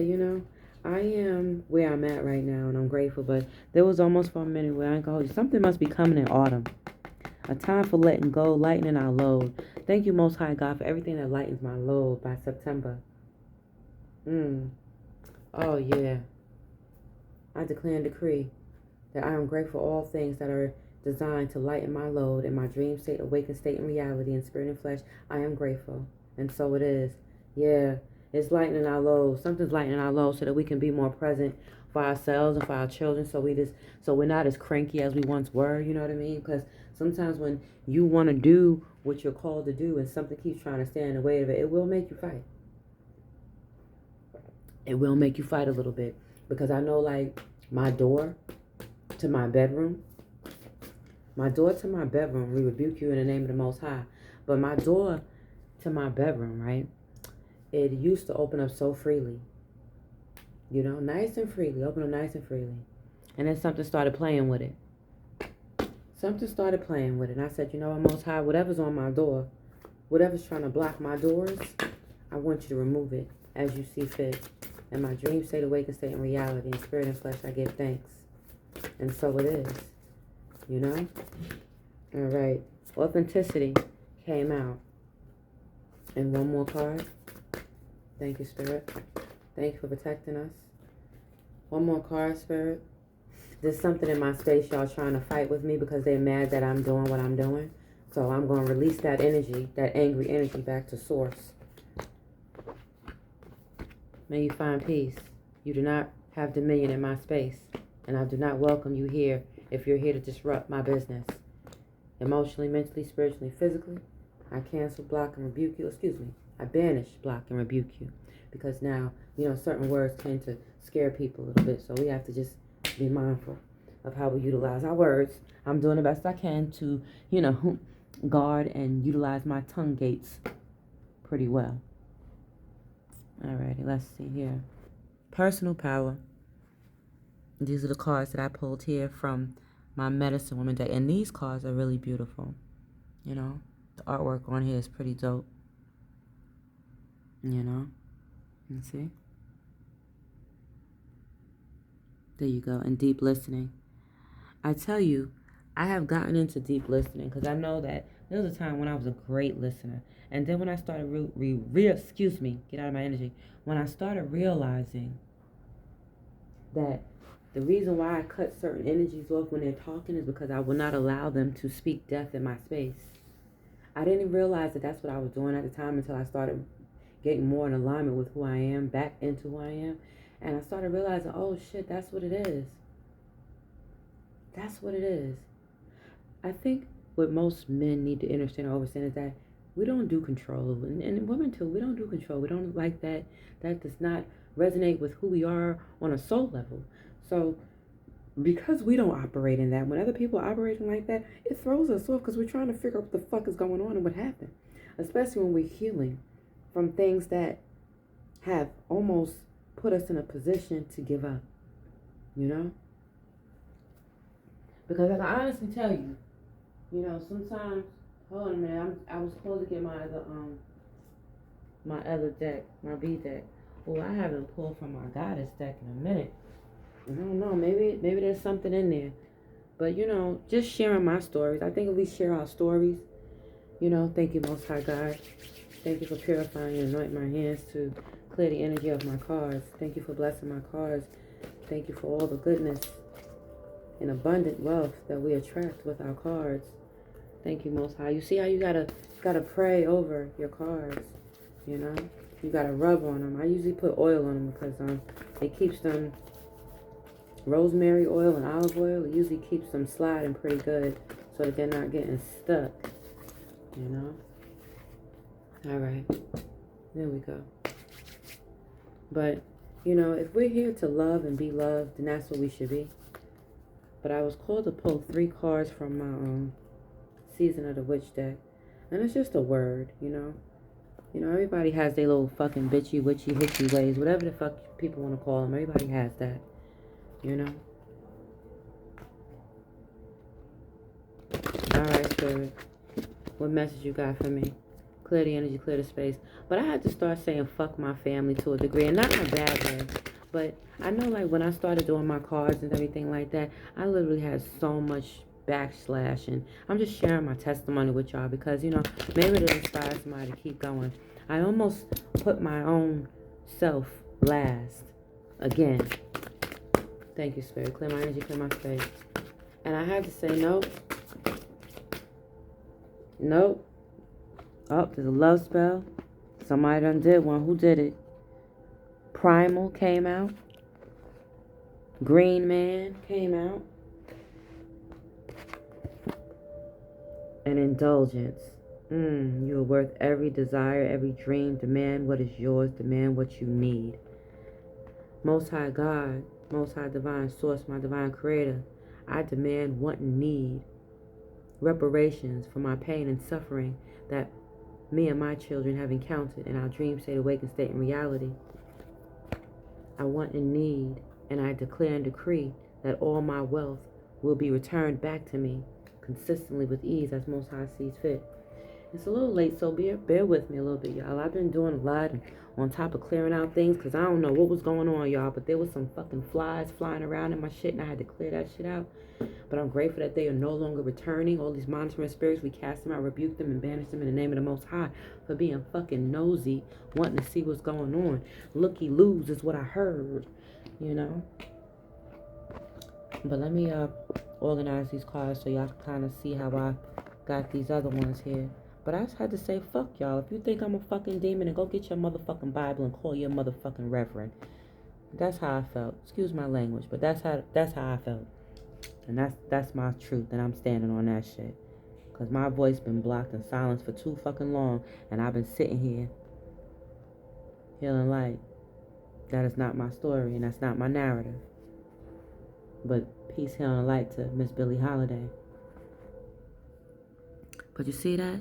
A: I am where I'm at right now and I'm grateful. But there was almost for a minute where I ain't gonna hold you. Something must be coming in autumn. A time for letting go, lightening our load. Thank you, Most High God, for everything that lightens my load by September. Oh, yeah. I declare and decree that I am grateful for all things that are designed to lighten my load in my dream state, awakened state, and reality, in spirit and flesh. I am grateful. And so it is. Yeah. It's lightening our load. Something's lightening our load so that we can be more present for ourselves and for our children. So we're not as cranky as we once were. You know what I mean? Because sometimes when you want to do what you're called to do and something keeps trying to stand in the way of it, it will make you fight. It will make you fight a little bit. Because I know, like, my door to my bedroom, we rebuke you in the name of the Most High. But my door to my bedroom, right, it used to open up so freely. Nice and freely. Open up nice and freely. And then something started playing with it. And I said, Most High, whatever's on my door, whatever's trying to block my doors, I want you to remove it as you see fit. In my dream state, awakened state, and reality, in spirit and flesh, I give thanks. And so it is. All right. Authenticity came out. And one more card. Thank you, Spirit. Thank you for protecting us. One more card, Spirit. There's something in my space y'all trying to fight with me because they're mad that I'm doing what I'm doing. So I'm going to release that energy, that angry energy, back to source. May you find peace. You do not have dominion in my space. And I do not welcome you here if you're here to disrupt my business. Emotionally, mentally, spiritually, physically, I cancel, block, and rebuke you. I banish, block, and rebuke you. Because now, certain words tend to scare people a little bit. So we have to just be mindful of how we utilize our words. I'm doing the best I can to, guard and utilize my tongue gates pretty well. Alrighty, let's see here. Personal power. These are the cards that I pulled here from my Medicine Woman deck. And these cards are really beautiful. The artwork on here is pretty dope. Let's see. There you go. And deep listening. I tell you, I have gotten into deep listening because I know that there was a time when I was a great listener. And then when I started get out of my energy. When I started realizing that the reason why I cut certain energies off when they're talking is because I will not allow them to speak death in my space. I didn't realize that that's what I was doing at the time until I started getting more in alignment with who I am, back into who I am. And I started realizing, oh shit, that's what it is. That's what it is. I think what most men need to understand or understand is that we don't do control. And women too, we don't do control. We don't like that. That does not resonate with who we are on a soul level. So because we don't operate in that, when other people are operating like that, it throws us off because we're trying to figure out what the fuck is going on and what happened. Especially when we're healing from things that have almost put us in a position to give up. Because I honestly tell you, sometimes, hold on a minute, I was supposed to get my other deck, my B deck. Well, I haven't pulled from my Goddess deck in a minute. I don't know, maybe there's something in there. But, just sharing my stories. I think if we share our stories, thank you, Most High God. Thank you for purifying and anointing my hands to clear the energy of my cards. Thank you for blessing my cards. Thank you for all the goodness and abundant wealth that we attract with our cards. Thank you, Most High. You see how you gotta Gotta pray over your cards, you know. You gotta rub on them. I usually put oil on them because it keeps them, rosemary oil and olive oil, it usually keeps them sliding pretty good so that they're not getting stuck, you know. All right, there we go. But, you know, if we're here to love and be loved, then that's what we should be. But I was called to pull 3 cards from my Season of the Witch deck. And it's just a word, you know. You know, everybody has their little fucking bitchy, witchy, hitchy ways. Whatever the fuck people want to call them. Everybody has that, you know. All right, Spirit. What message you got for me? Clear the energy, clear the space. But I had to start saying fuck my family to a degree. And not in a bad way. But I know, like, when I started doing my cards and everything like that, I literally had so much backslash. And I'm just sharing my testimony with y'all because, you know, maybe it'll inspire somebody to keep going. I almost put my own self last. Again. Thank you, Spirit. Clear my energy, clear my space. And I had to say, nope. Nope. Oh, there's a love spell. Somebody done did one. Who did it? Primal came out. Green Man came out. And Indulgence. You are worth every desire, every dream. Demand what is yours. Demand what you need. Most High God, Most High Divine Source, my Divine Creator, I demand, want, and need reparations for my pain and suffering that me and my children have encountered in our dream state, awakened state, and reality. I want and need, and I declare and decree that all my wealth will be returned back to me consistently with ease as Most High sees fit. It's a little late, so bear with me a little bit, y'all. I've been doing a lot on top of clearing out things because I don't know what was going on, y'all, but there was some fucking flies flying around in my shit, and I had to clear that shit out. But I'm grateful that they are no longer returning. All these monitoring spirits, we cast them out, rebuke them, and banish them in the name of the Most High for being fucking nosy, wanting to see what's going on. Looky-loos is what I heard, you know. But let me organize these cards so y'all can kind of see how I got these other ones here. But I just had to say, fuck y'all. If you think I'm a fucking demon, then go get your motherfucking Bible and call your motherfucking reverend. That's how I felt. Excuse my language, but that's how I felt. And that's my truth, and I'm standing on that shit. Because my voice been blocked and silenced for too fucking long, and I've been sitting here feeling like that is not my story, and that's not my narrative. But peace, healing, and light to Miss Billie Holiday. But you see that?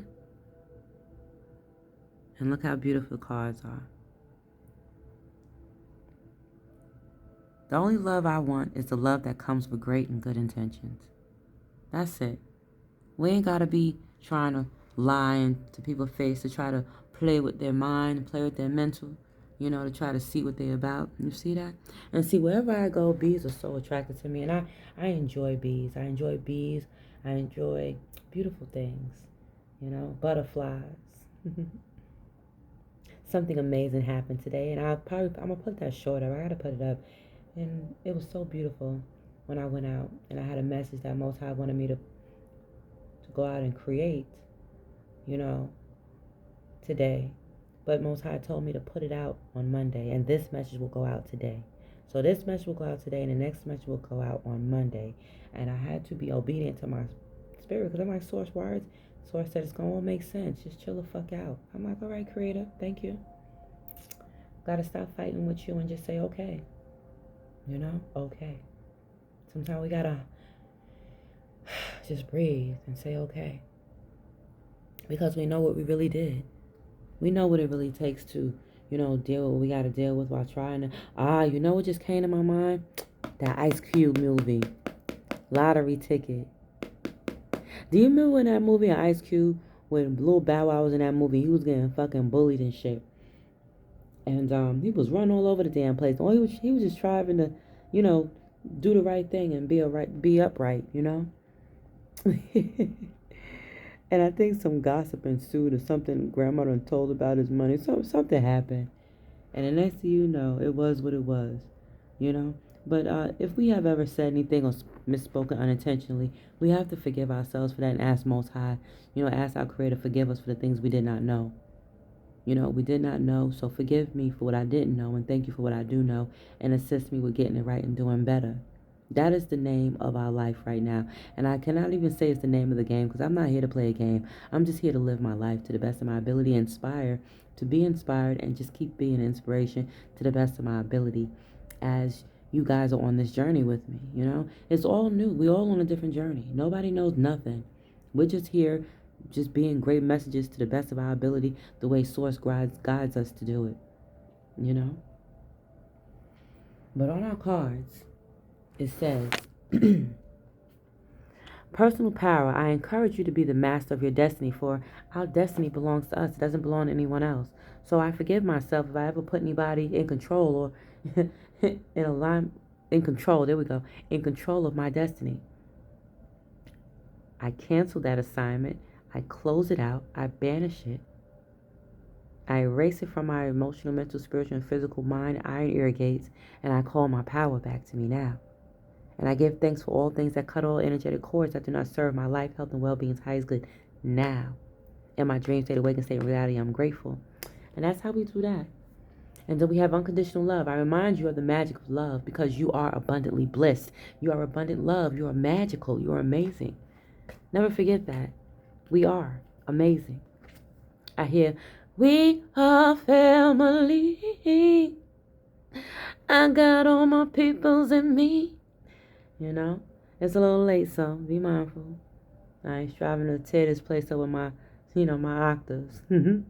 A: And look how beautiful the cards are. The only love I want is the love that comes with great and good intentions. That's it. We ain't got to be trying to lie to people's face to try to play with their mind, play with their mental, you know, to try to see what they're about. You see that? And see, wherever I go, bees are so attracted to me. And I enjoy bees. I enjoy bees. I enjoy beautiful things, you know, butterflies. Something amazing happened today, and I'm going to put that short up. I got to put it up. And it was so beautiful when I went out, and I had a message that Most High wanted me to go out and create, you know, today. But Most High told me to put it out on Monday, and this message will go out today. So this message will go out today, and the next message will go out on Monday. And I had to be obedient to my spirit, because I'm like, Source words. Source said it's going to make sense. Just chill the fuck out. I'm like, all right, Creator, thank you. Got to stop fighting with you and just say, okay. You know, okay. Sometimes we gotta just breathe and say okay. Because we know what we really did. We know what it really takes to, you know, deal with what we gotta deal with while trying to. You know what just came to my mind? That Ice Cube movie. Lottery Ticket. Do you remember when that movie, Ice Cube, when Lil Bow Wow was in that movie, he was getting fucking bullied and shit. And he was running all over the damn place. Oh, he was just trying to, you know, do the right thing and be upright, you know. And I think some gossip ensued or something. Grandmother told about his money. So something happened, and the next thing you know, it was what it was, you know. But if we have ever said anything or misspoken unintentionally, we have to forgive ourselves for that and ask Most High, ask our Creator, forgive us for the things we did not know. We did not know, so forgive me for what I didn't know, and thank you for what I do know, and assist me with getting it right and doing better. That is the name of our life right now. And I cannot even say it's the name of the game, because I'm not here to play a game. I'm just here to live my life to the best of my ability, to be inspired, and just keep being an inspiration to the best of my ability as you guys are on this journey with me. It's all new. We're all on a different journey. Nobody knows nothing. We're just here just being great messages to the best of our ability, the way Source guides us to do it. But on our cards, it says, personal power. I encourage you to be the master of your destiny, for our destiny belongs to us. It doesn't belong to anyone else. So I forgive myself if I ever put anybody in control or in control. There we go. In control of my destiny. I cancel that assignment. I close it out. I banish it. I erase it from my emotional, mental, spiritual, and physical mind, iron ear gates, and I call my power back to me now. And I give thanks for all things that cut all energetic cords that do not serve my life, health, and well-being's highest good now. In my dream state, awakened state, of reality, I'm grateful. And that's how we do that. And then we have unconditional love. I remind you of the magic of love, because you are abundantly blessed. You are abundant love. You are magical. You are amazing. Never forget that. We are amazing. I hear, we are family. I got all my peoples in me. It's a little late, so be mindful. I ain't striving to tear this place up with my octaves. And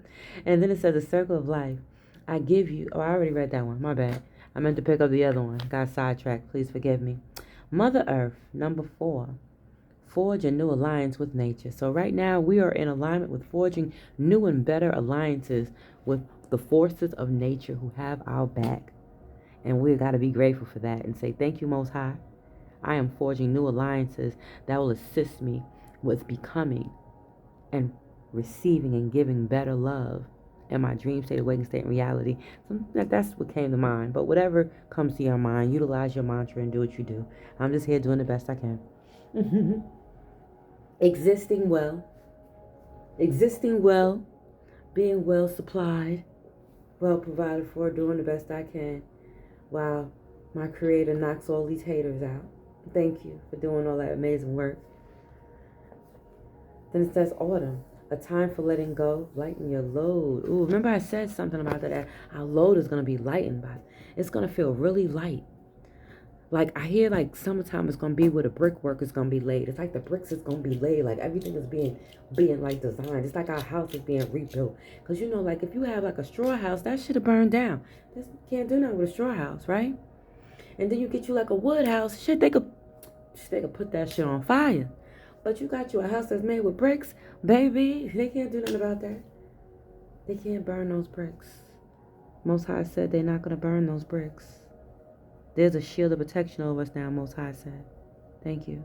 A: then it says, the circle of life. I give you, I already read that one. My bad. I meant to pick up the other one. Got sidetracked. Please forgive me. Mother Earth, number 4. Forge a new alliance with nature. So right now we are in alignment with forging new and better alliances with the forces of nature who have our back. And we've got to be grateful for that and say, thank you, Most High. I am forging new alliances that will assist me with becoming and receiving and giving better love in my dream state, awakened state, and reality. So that's what came to mind. But whatever comes to your mind, utilize your mantra and do what you do. I'm just here doing the best I can. Existing well, being well supplied, well provided for, doing the best I can while my Creator knocks all these haters out. Thank you for doing all that amazing work. Then it says autumn, a time for letting go, lighten your load. Ooh, remember I said something about that our load is going to be lightened by. It's going to feel really light. Like, I hear, like, summertime is going to be where the brickwork is going to be laid. It's like the bricks is going to be laid. Like, everything is being like, designed. It's like our house is being rebuilt. Because, like, if you have, like, a straw house, that should have burned down. You can't do nothing with a straw house, right? And then you get you, like, a wood house. Shit, they could put that shit on fire. But you got you a house that's made with bricks. Baby, they can't do nothing about that. They can't burn those bricks. Most High said they're not going to burn those bricks. There's a shield of protection over us now, Most High said. Thank you.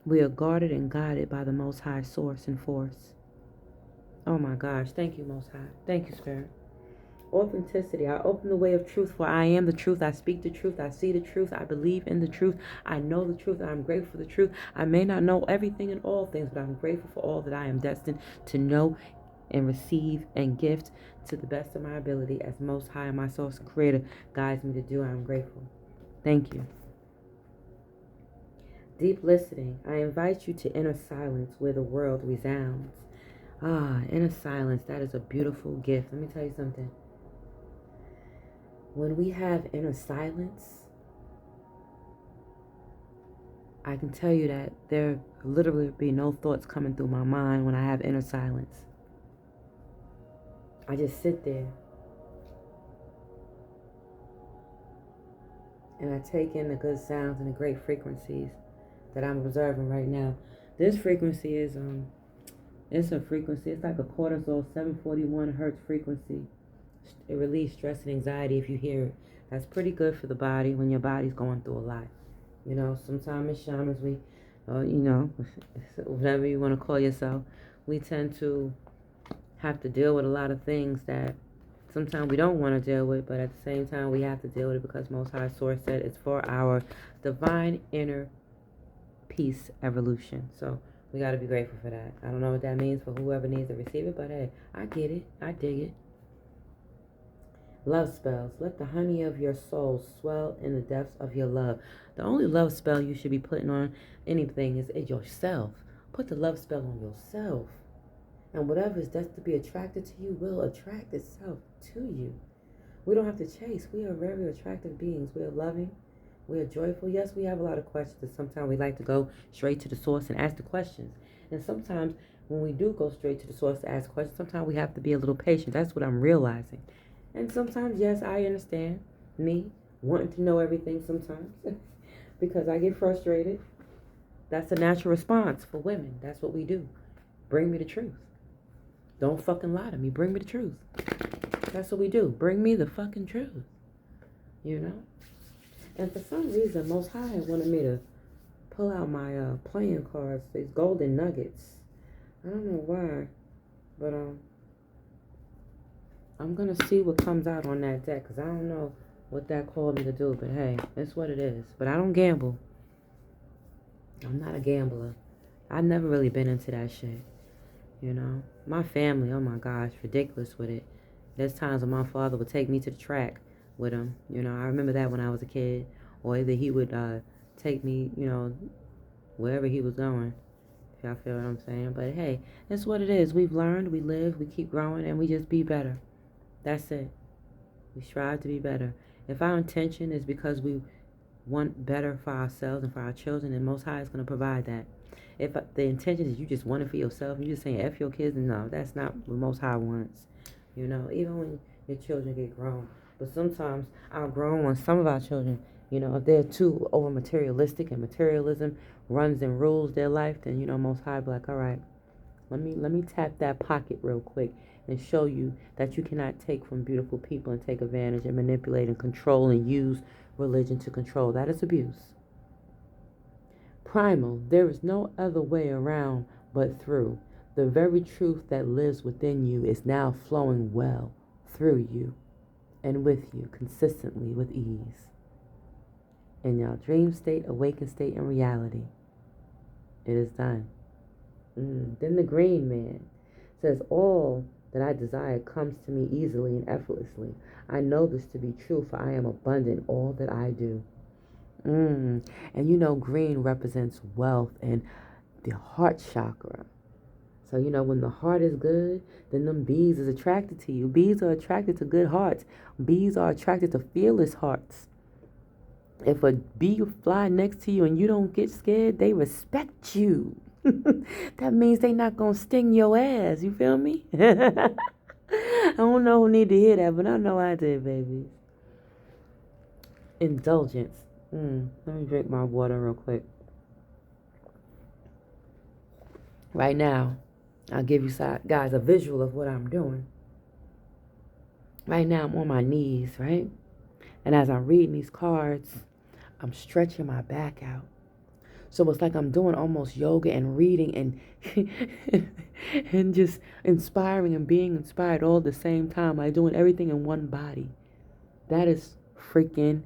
A: We are guarded and guided by the Most High source and force. Oh my gosh. Thank you, Most High. Thank you, Spirit. Authenticity. I open the way of truth, for I am the truth. I speak the truth. I see the truth. I believe in the truth. I know the truth. I'm grateful for the truth. I may not know everything and all things, but I'm grateful for all that I am destined to know and receive and gift to the best of my ability as Most High, my source and Creator, guides me to do. I'm grateful. Thank you. Deep listening. I invite you to inner silence where the world resounds. Inner silence. That is a beautiful gift. Let me tell you something. When we have inner silence, I can tell you that there literally be no thoughts coming through my mind when I have inner silence. I just sit there and I take in the good sounds and the great frequencies that I'm observing right now. This frequency is it's a frequency. It's like a cortisol 741 hertz frequency. It relieves stress and anxiety if you hear it. That's pretty good for the body when your body's going through a lot. Sometimes as shamans, we, whatever you want to call yourself, we tend to have to deal with a lot of things that sometimes we don't want to deal with, but at the same time we have to deal with it because Most High Source said it's for our divine inner peace evolution. So we got to be grateful for that. I don't know what that means for whoever needs to receive it, but hey, I get it. I dig it. Love spells. Let the honey of your soul swell in the depths of your love. The only love spell you should be putting on anything is yourself. Put the love spell on yourself. And whatever is destined to be attracted to you will attract itself to you. We don't have to chase. We are very attractive beings. We are loving. We are joyful. Yes, we have a lot of questions. And sometimes we like to go straight to the source and ask the questions. And sometimes when we do go straight to the source to ask questions, sometimes we have to be a little patient. That's what I'm realizing. And sometimes, yes, I understand me wanting to know everything sometimes because I get frustrated. That's a natural response for women. That's what we do. Bring me the truth. Don't fucking lie to me. Bring me the truth. That's what we do. Bring me the fucking truth. You know? And for some reason, Most High wanted me to pull out my playing cards, these golden nuggets. I don't know why, but I'm going to see what comes out on that deck because I don't know what that called me to do. But hey, it's what it is. But I don't gamble. I'm not a gambler. I've never really been into that shit. You know? My family, oh my gosh, ridiculous with it. There's times when my father would take me to the track with him. You know, I remember that when I was a kid. Or either he would take me, you know, wherever he was going. If y'all feel what I'm saying. But hey, it's what it is. We've learned, we live, we keep growing, and we just be better. That's it. We strive to be better. If our intention is because we want better for ourselves and for our children, then Most High is going to provide that. If the intention is you just want it for yourself, you're just saying F your kids, no, that's not what Most High wants. You know, even when your children get grown. But sometimes our grown ones, some of our children, you know, if they're too over materialistic and materialism runs and rules their life, then, you know, Most High be like, all right, let me tap that pocket real quick and show you that you cannot take from beautiful people and take advantage and manipulate and control and use religion to control. That is abuse. Primal, there is no other way around but through. The very truth that lives within you is now flowing well through you and with you consistently with ease. In your dream state, awakened state, and reality, it is done. Then the green man says, all that I desire comes to me easily and effortlessly. I know this to be true, for I am abundant all that I do. And you know, green represents wealth and the heart chakra. So, you know, when the heart is good, then them bees is attracted to you. Bees are attracted to good hearts. Bees are attracted to fearless hearts. If a bee fly next to you and you don't get scared, they respect you. That means they not going to sting your ass. You feel me? I don't know who need to hear that, but I know I did, baby. Indulgence. Let me drink my water real quick. Right now, I'll give you guys a visual of what I'm doing. Right now, I'm on my knees, right? And as I'm reading these cards, I'm stretching my back out. So it's like I'm doing almost yoga and reading and and just inspiring and being inspired all at the same time. Like doing everything in one body. That is freaking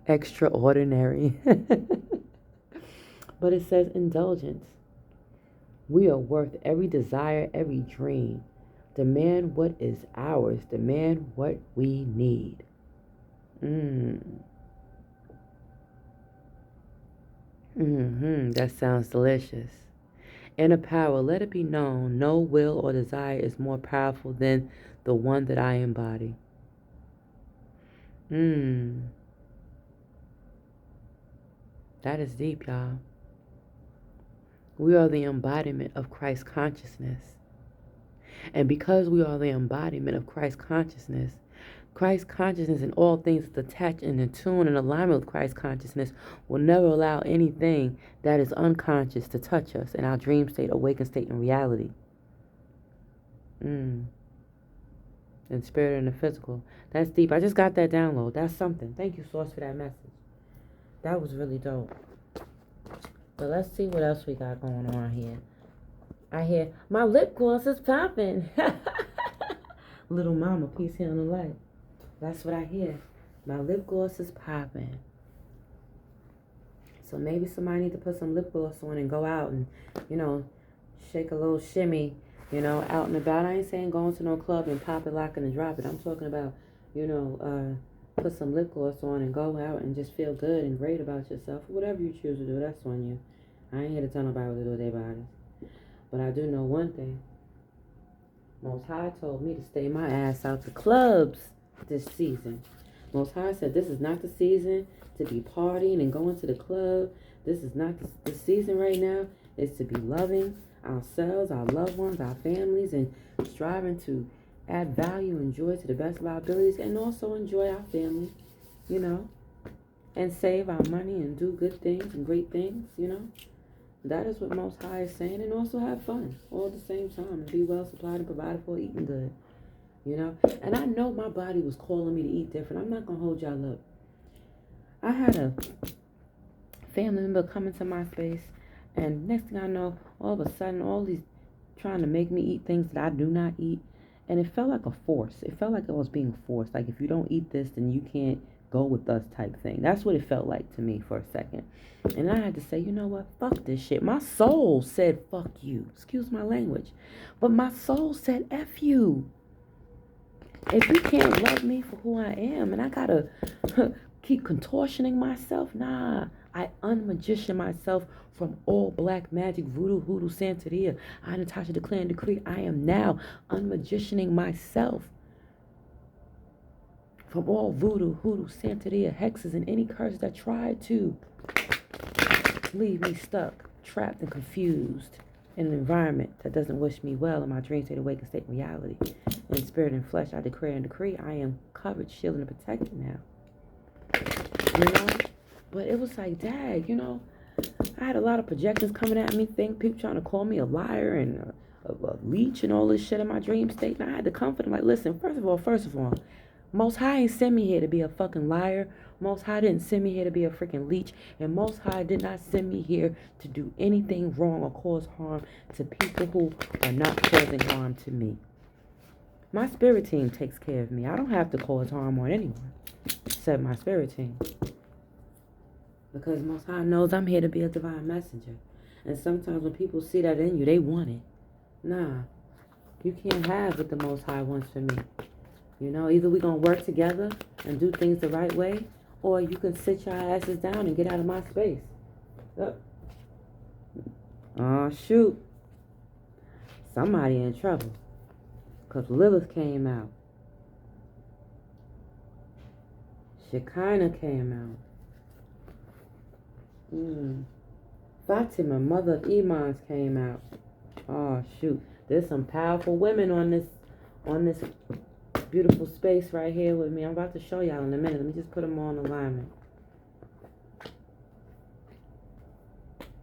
A: extraordinary. But it says indulgence. We are worth every desire, every dream. Demand what is ours. Demand what we need. That sounds delicious. Inner power, let it be known, no will or desire is more powerful than the one that I embody. That is deep, y'all. We are the embodiment of Christ consciousness. And because we are the embodiment of Christ consciousness in all things is attached and in tune and alignment with Christ consciousness will never allow anything that is unconscious to touch us in our dream state, awakened state, and reality. In spirit and the physical. That's deep. I just got that download. That's something. Thank you, Source, for that message. That was really dope. But let's see what else we got going on here. I hear my lip gloss is popping. Little mama, peace, here on the light. That's what I hear. My lip gloss is popping. So maybe somebody need to put some lip gloss on and go out and, shake a little shimmy, out and about. I ain't saying going to no club and pop it, lock it, and drop it. I'm talking about, put some lip gloss on and go out and just feel good and great about yourself. Whatever you choose to do, that's on you. I ain't here to tell nobody what to do with their bodies. But I do know one thing. Most High told me to stay my ass out the clubs this season. Most High said this is not the season to be partying and going to the club. This is not the season right now. It's to be loving ourselves, our loved ones, our families, and striving to add value and joy to the best of our abilities, and also enjoy our family, and save our money and do good things and great things, That is what Most High is saying, and also have fun all at the same time and be well supplied and provided for, eating good, And I know my body was calling me to eat different. I'm not going to hold y'all up. I had a family member come into my space, and next thing I know, all of a sudden, all these trying to make me eat things that I do not eat, and it felt like a force. It felt like I was being forced. Like, if you don't eat this, then you can't go with us type thing. That's what it felt like to me for a second. And I had to say, you know what? Fuck this shit. My soul said, fuck you. Excuse my language. But my soul said, F you. If you can't love me for who I am, and I gotta keep contortioning myself, nah. I unmagician myself from all black magic, voodoo, hoodoo, santeria. I, Natasha, declare and decree, I am now unmagicianing myself from all voodoo, hoodoo, santeria, hexes, and any curses that try to leave me stuck, trapped, and confused in an environment that doesn't wish me well in my dream state, awakened state, reality. In spirit and flesh, I declare and decree, I am covered, shielded, and protected now. But it was like, dad, I had a lot of projections coming at me, people trying to call me a liar and a leech and all this shit in my dream state. And I had to comfort them, like, listen, first of all, Most High ain't send me here to be a fucking liar. Most High didn't send me here to be a freaking leech. And Most High did not send me here to do anything wrong or cause harm to people who are not causing harm to me. My spirit team takes care of me. I don't have to cause harm on anyone except my spirit team. Because Most High knows I'm here to be a divine messenger. And sometimes when people see that in you, they want it. Nah, you can't have what the Most High wants for me. Either we're going to work together and do things the right way, or you can sit your asses down and get out of my space. Oh, shoot. Somebody in trouble. Because Lilith came out. Shekinah came out. Fatima, mother of Imans, came out. Oh, shoot. There's some powerful women on this beautiful space right here with me. I'm about to show y'all in a minute. Let me just put them on alignment.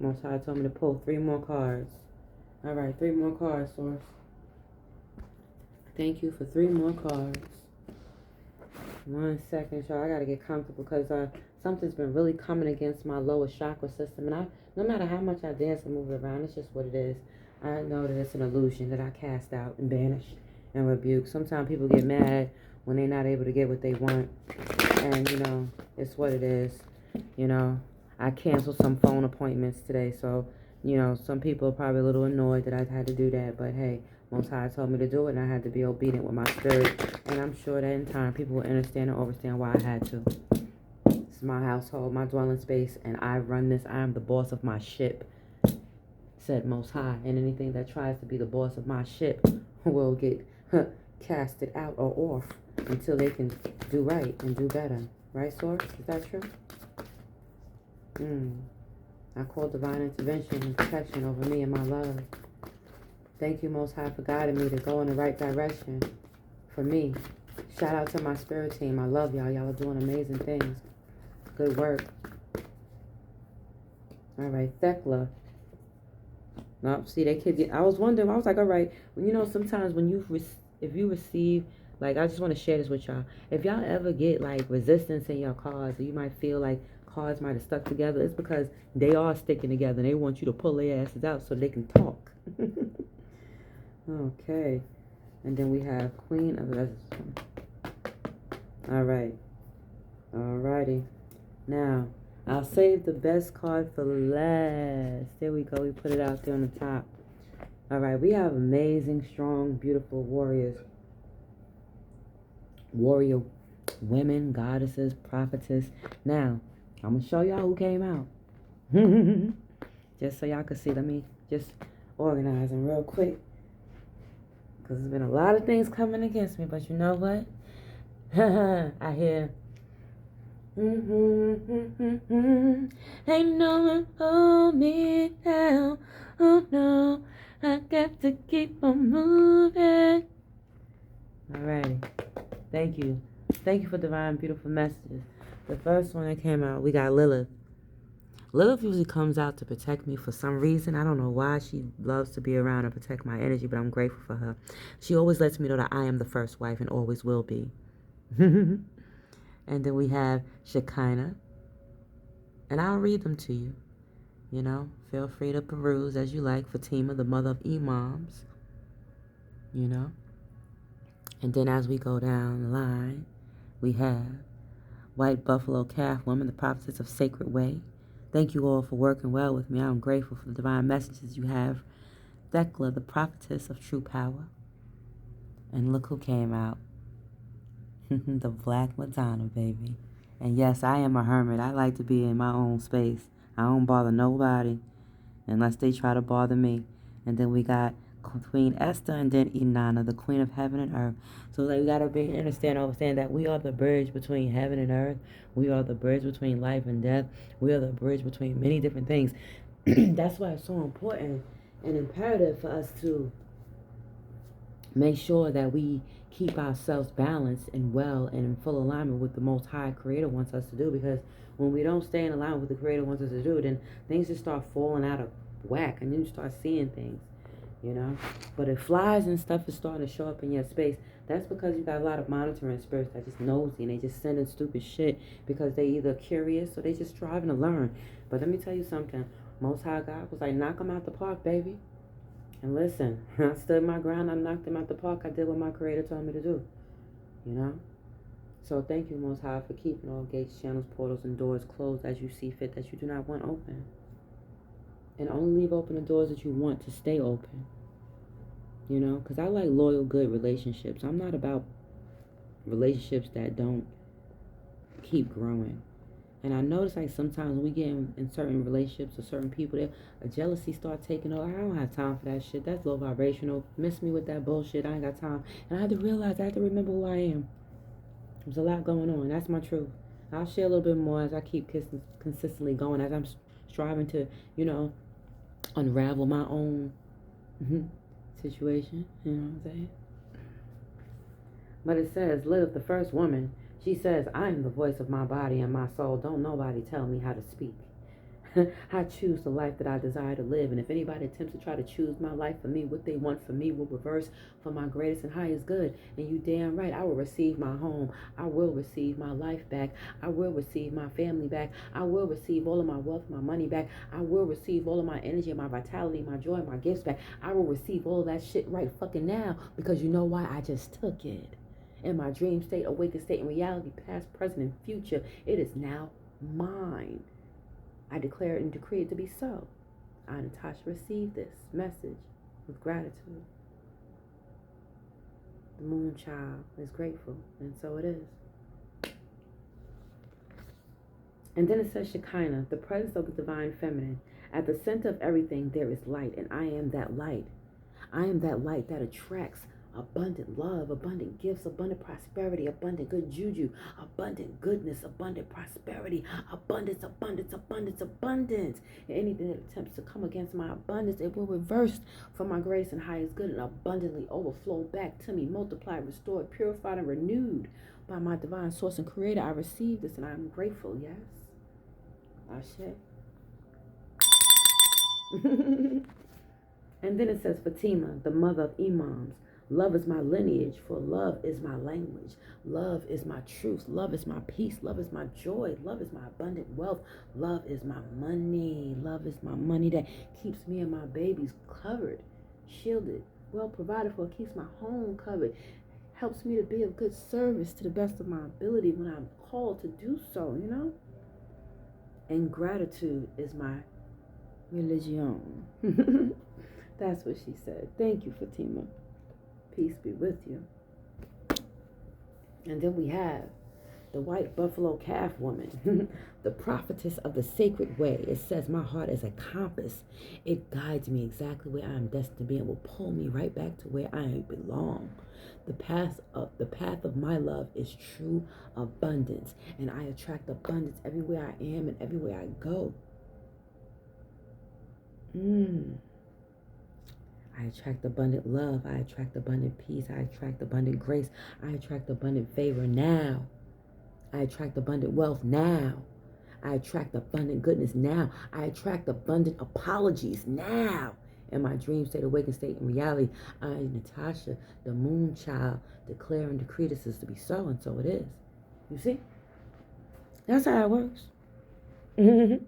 A: Most High told me to pull 3 more cards. All right, 3 more cards, Source. Thank you for 3 more cards. 1 second, y'all. I gotta get comfortable because something's been really coming against my lower chakra system, and no matter how much I dance and move it around, it's just what it is. I know that it's an illusion that I cast out and banish and rebuke. Sometimes people get mad when they're not able to get what they want, and it's what it is. I canceled some phone appointments today, so some people are probably a little annoyed that I had to do that, but hey, Most High told me to do it, and I had to be obedient with my spirit, and I'm sure that in time people will understand and understand why I had to. This is my household, my dwelling space, and I run this. I am the boss of my ship, said Most High, and anything that tries to be the boss of my ship will get casted out or off until they can do right and do better. Right, Source? Is that true? I call divine intervention and protection over me and my love. Thank you, Most High, for guiding me to go in the right direction for me. Shout out to my spirit team. I love y'all. Y'all are doing amazing things. Good work. All right, Thekla. No, see, they could. I was wondering. I was like, all right. Sometimes when if you receive, like, I just want to share this with y'all. If y'all ever get like resistance in your cards, or you might feel like cards might have stuck together, it's because they are sticking together. And they want you to pull their asses out so they can talk. Okay. And then we have Queen of Vessels. All right. Alrighty. Now, I'll save the best card for last. There we go. We put it out there on the top. All right. We have amazing, strong, beautiful warriors. Warrior women, goddesses, prophetess. Now, I'm going to show y'all who came out. Just so y'all can see. Let me just organize them real quick. Because there's been a lot of things coming against me. But you know what? I hear... Ain't no one hold me down. Oh no, I got to keep on moving. Alrighty. Thank you. Thank you for divine, beautiful messages. The first one that came out, we got Lilith. Lilith usually comes out to protect me for some reason. I don't know why. She loves to be around and protect my energy, but I'm grateful for her. She always lets me know that I am the first wife and always will be. And then we have Shekinah. And I'll read them to you. You know, feel free to peruse as you like. Fatima, the mother of Imams. You know. And then as we go down the line, we have White Buffalo Calf Woman, the prophetess of Sacred Way. Thank you all for working well with me. I'm grateful for the divine messages you have. Thecla, the prophetess of True Power. And look who came out. The Black Madonna, baby. And yes, I am a hermit. I like to be in my own space. I don't bother nobody unless they try to bother me. And then we got Queen Esther and then Inanna, the Queen of Heaven and Earth. So like, we got to understand that we are the bridge between heaven and earth. We are the bridge between life and death. We are the bridge between many different things. That's why it's so important and imperative for us to make sure that we keep ourselves balanced and well and in full alignment with the Most High Creator wants us to do. Because when we don't stay in alignment with the Creator wants us to do, then things just start falling out of whack and then you start seeing things, you know. But if flies and stuff is starting to show up in your space, that's because you got a lot of monitoring spirits that just nosy and they just sending stupid shit because they either curious or they just striving to learn. But let me tell you something. Most High God was like, knock them out the park, baby. And listen, I stood my ground. I knocked them out the park. I did what my Creator told me to do. You know? So thank you, Most High, for keeping all gates, channels, portals, and doors closed as you see fit that you do not want open. And only leave open the doors that you want to stay open. You know? Because I like loyal, good relationships. I'm not about relationships that don't keep growing. And I notice like sometimes when we get in certain relationships with certain people, a jealousy start taking over. I don't have time for that shit. That's low vibrational. Miss me with that bullshit. I ain't got time. And I had to realize, I have to remember who I am. There's a lot going on. That's my truth. I'll share a little bit more as I keep consistently going, as I'm striving to, you know, unravel my own situation. You know what I'm saying? But it says, Live, the first woman. She says, I am the voice of my body and my soul. Don't nobody tell me how to speak. I choose the life that I desire to live. And if anybody attempts to try to choose my life for me, what they want for me will reverse for my greatest and highest good. And you damn right, I will receive my home. I will receive my life back. I will receive my family back. I will receive all of my wealth, my money back. I will receive all of my energy, my vitality, my joy, my gifts back. I will receive all that shit right fucking now. Because you know why? I just took it. In my dream state, awakened state, and reality, past, present, and future, it is now mine. I declare it and decree it to be so. I, Natasha, receive this message with gratitude. The moon child is grateful, and so it is. And then it says Shekinah, the presence of the divine feminine. At the center of everything, there is light, and I am that light. I am that light that attracts abundant love, abundant gifts, abundant prosperity, abundant good juju, abundant goodness, abundant prosperity, abundance, abundance, abundance, abundance. And anything that attempts to come against my abundance, it will reverse for my greatest and highest good and abundantly overflow back to me, multiplied, restored, purified, and renewed by my divine source and creator. I receive this and I am grateful. Yes. Ashe. And then it says Fatima, the mother of Imams. Love is my lineage, for love is my language. Love is my truth. Love is my peace. Love is my joy. Love is my abundant wealth. Love is my money. Love is my money that keeps me and my babies covered, shielded, well provided for, keeps my home covered, helps me to be of good service to the best of my ability when I'm called to do so, you know? And gratitude is my religion. That's what she said. Thank you, Fatima. Peace be with you. And then we have the white buffalo calf woman, the prophetess of the sacred way. It says, my heart is a compass. It guides me exactly where I am destined to be and will pull me right back to where I belong. The path of my love is true abundance, and I attract abundance everywhere I am and everywhere I go. I attract abundant love. I attract abundant peace. I attract abundant grace. I attract abundant favor now. I attract abundant wealth now. I attract abundant goodness now. I attract abundant apologies now. In my dream state, awakened state, in reality, I, Natasha, the moon child, declare and decree this is to be so, and so it is. You see? That's how it works. And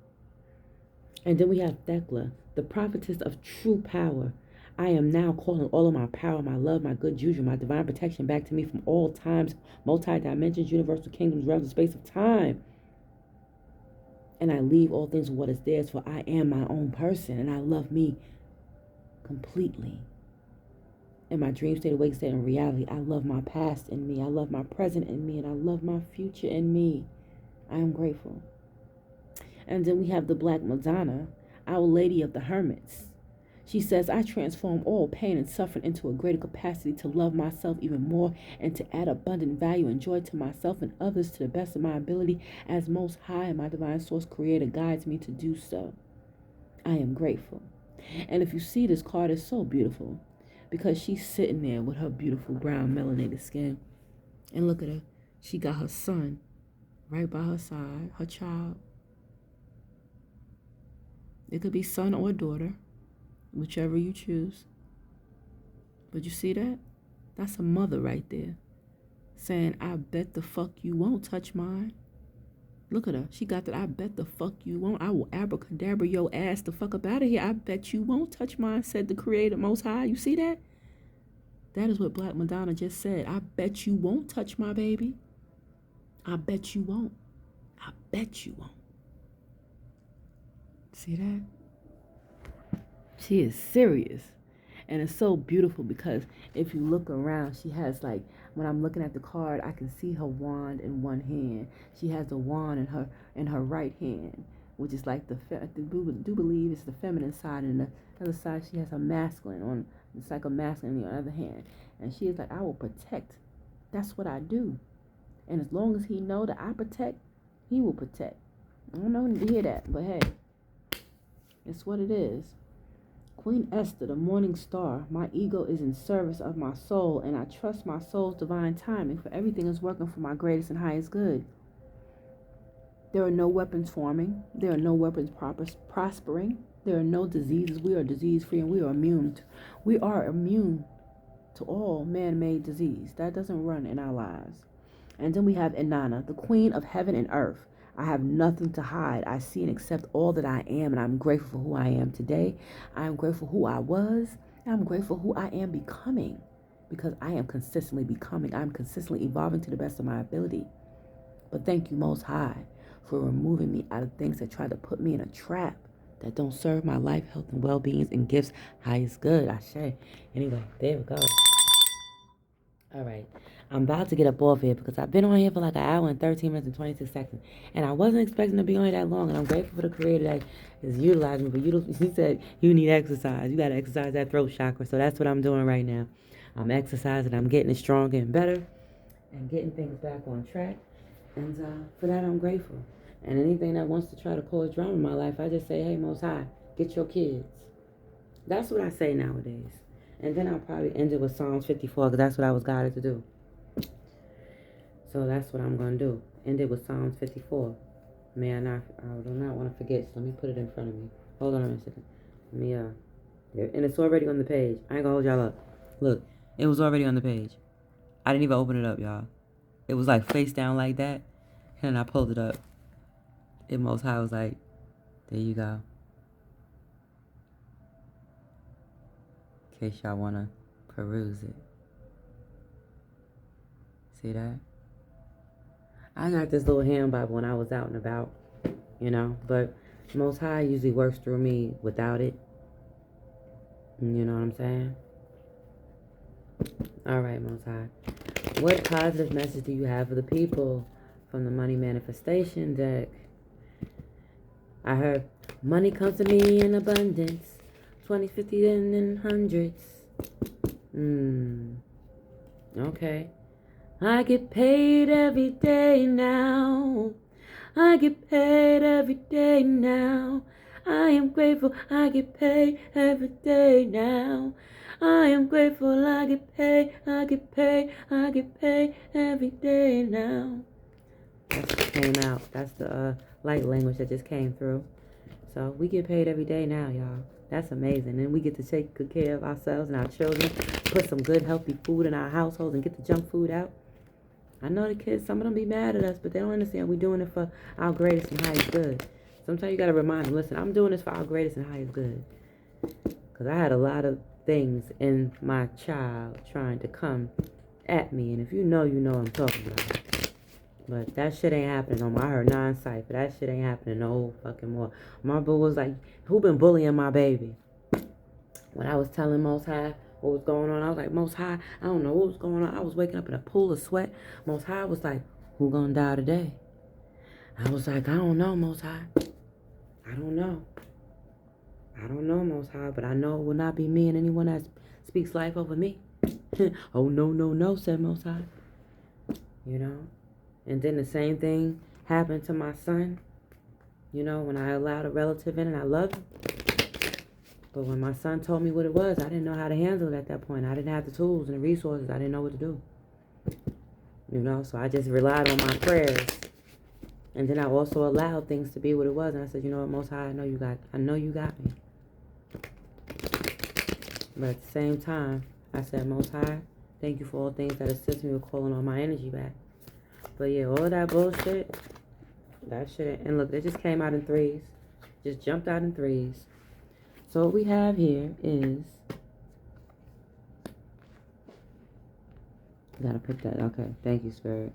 A: then we have Thecla, the prophetess of true power. I am now calling all of my power, my love, my good juju, my divine protection back to me from all times, multi-dimensions, universal kingdoms, realms, and space of time. And I leave all things with what is theirs, for I am my own person, and I love me completely. In my dream state, awake state, in reality, I love my past in me, I love my present in me, and I love my future in me. I am grateful. And then we have the Black Madonna, Our Lady of the Hermits. She says, I transform all pain and suffering into a greater capacity to love myself even more and to add abundant value and joy to myself and others to the best of my ability as Most High and my Divine Source Creator guides me to do so. I am grateful. And if you see, this card is so beautiful because she's sitting there with her beautiful brown melanated skin. And look at her. She got her son right by her side, her child. It could be son or daughter, whichever you choose. But you see that? That's a mother right there saying, I bet the fuck you won't touch mine. Look at her. She got that, I bet the fuck you won't. I will abracadabra your ass the fuck up out of here. I bet you won't touch mine, said the Creator Most High. You see that? That is what Black Madonna just said. I bet you won't touch my baby. I bet you won't. I bet you won't. See that? She is serious. And it's so beautiful because if you look around, she has like, when I'm looking at the card, I can see her wand in one hand. She has the wand in her right hand, which is like I do believe it's the feminine side, and the other side she has her masculine on. It's like a masculine on the other hand. And she is like, I will protect. That's what I do. And as long as he know that I protect, he will protect. I don't know to hear that, but hey, it's what it is. Queen Esther, the morning star, my ego is in service of my soul, and I trust my soul's divine timing, for everything is working for my greatest and highest good. There are no weapons forming. There are no weapons prospering. There are no diseases. We are disease-free, and we are immune. We are immune to all man-made disease. That doesn't run in our lives. And then we have Inanna, the queen of heaven and earth. I have nothing to hide. I see and accept all that I am, and I'm grateful for who I am today. I am grateful for who I was, and I'm grateful for who I am becoming, because I am consistently becoming. I'm consistently evolving to the best of my ability. But thank you, Most High, for removing me out of things that try to put me in a trap that don't serve my life, health, and well-being and gifts highest good. I say. Anyway, there we go. All right. I'm about to get up off here because I've been on here for like an hour and 13 minutes and 26 seconds. And I wasn't expecting to be on here that long. And I'm grateful for the Creator that is utilizing me. But he said, you need exercise. You got to exercise that throat chakra. So that's what I'm doing right now. I'm exercising. I'm getting it stronger and better. And getting things back on track. And for that, I'm grateful. And anything that wants to try to cause drama in my life, I just say, hey, Most High, get your kids. That's what I say nowadays. And then I'll probably end it with Psalms 54 because that's what I was guided to do. So that's what I'm going to do. End it with Psalms 54. I do not want to forget. So let me put it in front of me. Hold on a second. Let me, and it's already on the page. I ain't going to hold y'all up. Look, it was already on the page. I didn't even open it up, y'all. It was like face down like that. And I pulled it up. And Most High was like, there you go. In case y'all want to peruse it. See that? I got this little hand Bible when I was out and about, but Most High usually works through me without it. You know what I'm saying? All right, Most High. What positive message do you have for the people from the Money Manifestation deck? I heard money comes to me in abundance. 20, 50, and in hundreds. Okay. I get paid every day now. I get paid every day now. I am grateful I get paid every day now. I am grateful I get paid every day now. That just came out. That's the light language that just came through. So we get paid every day now, y'all. That's amazing. And we get to take good care of ourselves and our children, put some good healthy food in our households and get the junk food out. I know the kids, some of them be mad at us, but they don't understand we're doing it for our greatest and highest good. Sometimes you got to remind them, listen, I'm doing this for our greatest and highest good. Because I had a lot of things in my child trying to come at me. And if you know, you know what I'm talking about. But that shit ain't happening no more. I heard non-cipher. That shit ain't happening no fucking more. My boo was like, who been bullying my baby? When I was telling Most High what was going on, I was like, Most High, I don't know what was going on. I was waking up in a pool of sweat. Most High was like, who gonna die today? I was like, I don't know, Most High. I don't know. I don't know, Most High, but I know it will not be me and anyone that speaks life over me. Oh, no, said Most High. And then the same thing happened to my son. When I allowed a relative in and I loved him. But when my son told me what it was, I didn't know how to handle it at that point. I didn't have the tools and the resources. I didn't know what to do. So I just relied on my prayers. And then I also allowed things to be what it was. And I said, you know what, Most High, I know you got me. But at the same time, I said, Most High, thank you for all things that assist me with calling all my energy back. But yeah, all of that bullshit, that shit. And look, it just came out in threes. Just jumped out in threes. So what we have here is, gotta put that, okay, thank you, Spirit.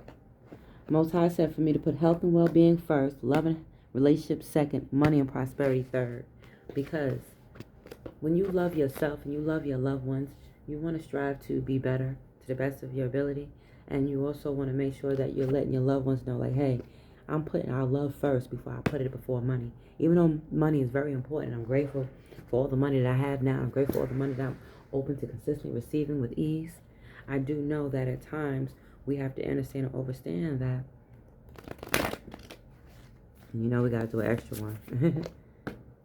A: Most High said for me to put health and well-being first, love and relationships second, money and prosperity third. Because when you love yourself and you love your loved ones, you want to strive to be better to the best of your ability. And you also want to make sure that you're letting your loved ones know, like, hey, I'm putting our love first before I put it before money. Even though money is very important, I'm grateful for all the money that I have now. I'm grateful for all the money that I'm open to consistently receiving with ease. I do know that at times we have to understand and understand that, we got to do an extra one.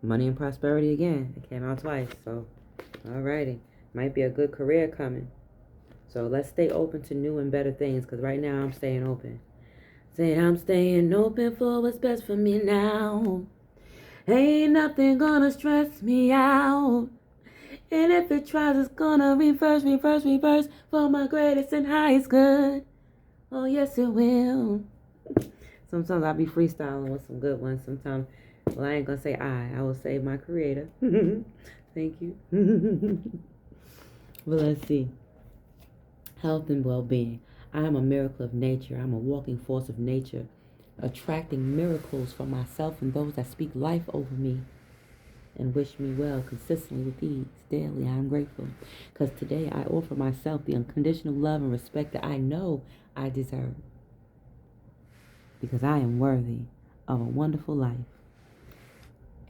A: Money and prosperity again. It came out twice. So, alrighty. Might be a good career coming. So let's stay open to new and better things, because right now I'm staying open. Saying I'm staying open for what's best for me now. Ain't nothing gonna stress me out. And if it tries, it's gonna reverse for my greatest and highest good. Oh, yes, it will. Sometimes I'll be freestyling with some good ones. Sometimes, well, I ain't gonna say I will say my creator. Thank you. Well, let's see. Health and well-being. I am a miracle of nature. I'm a walking force of nature, attracting miracles for myself and those that speak life over me and wish me well consistently with ease. Daily, I am grateful because today I offer myself the unconditional love and respect that I know I deserve, because I am worthy of a wonderful life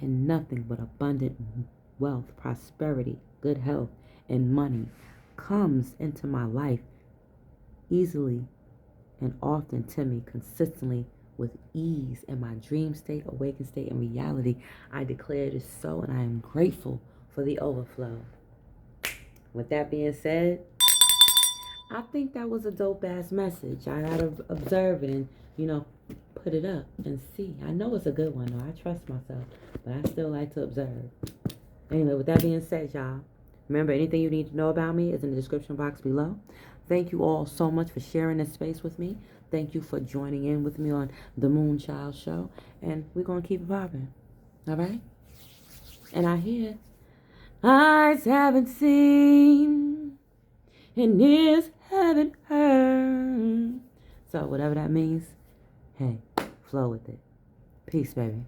A: and nothing but abundant wealth, prosperity, good health, and money comes into my life easily and often to me consistently with ease in my dream state, awakened state, and reality. I declare it is so, and I am grateful for the overflow. With that being said, I think that was a dope-ass message. I gotta observe it and, put it up and see. I know it's a good one, though. I trust myself, but I still like to observe. Anyway, with that being said, y'all, remember, anything you need to know about me is in the description box below. Thank you all so much for sharing this space with me. Thank you for joining in with me on the Moonchild Show. And we're going to keep it popping. All right? And I hear, eyes haven't seen, and ears haven't heard. So whatever that means, hey, flow with it. Peace, baby.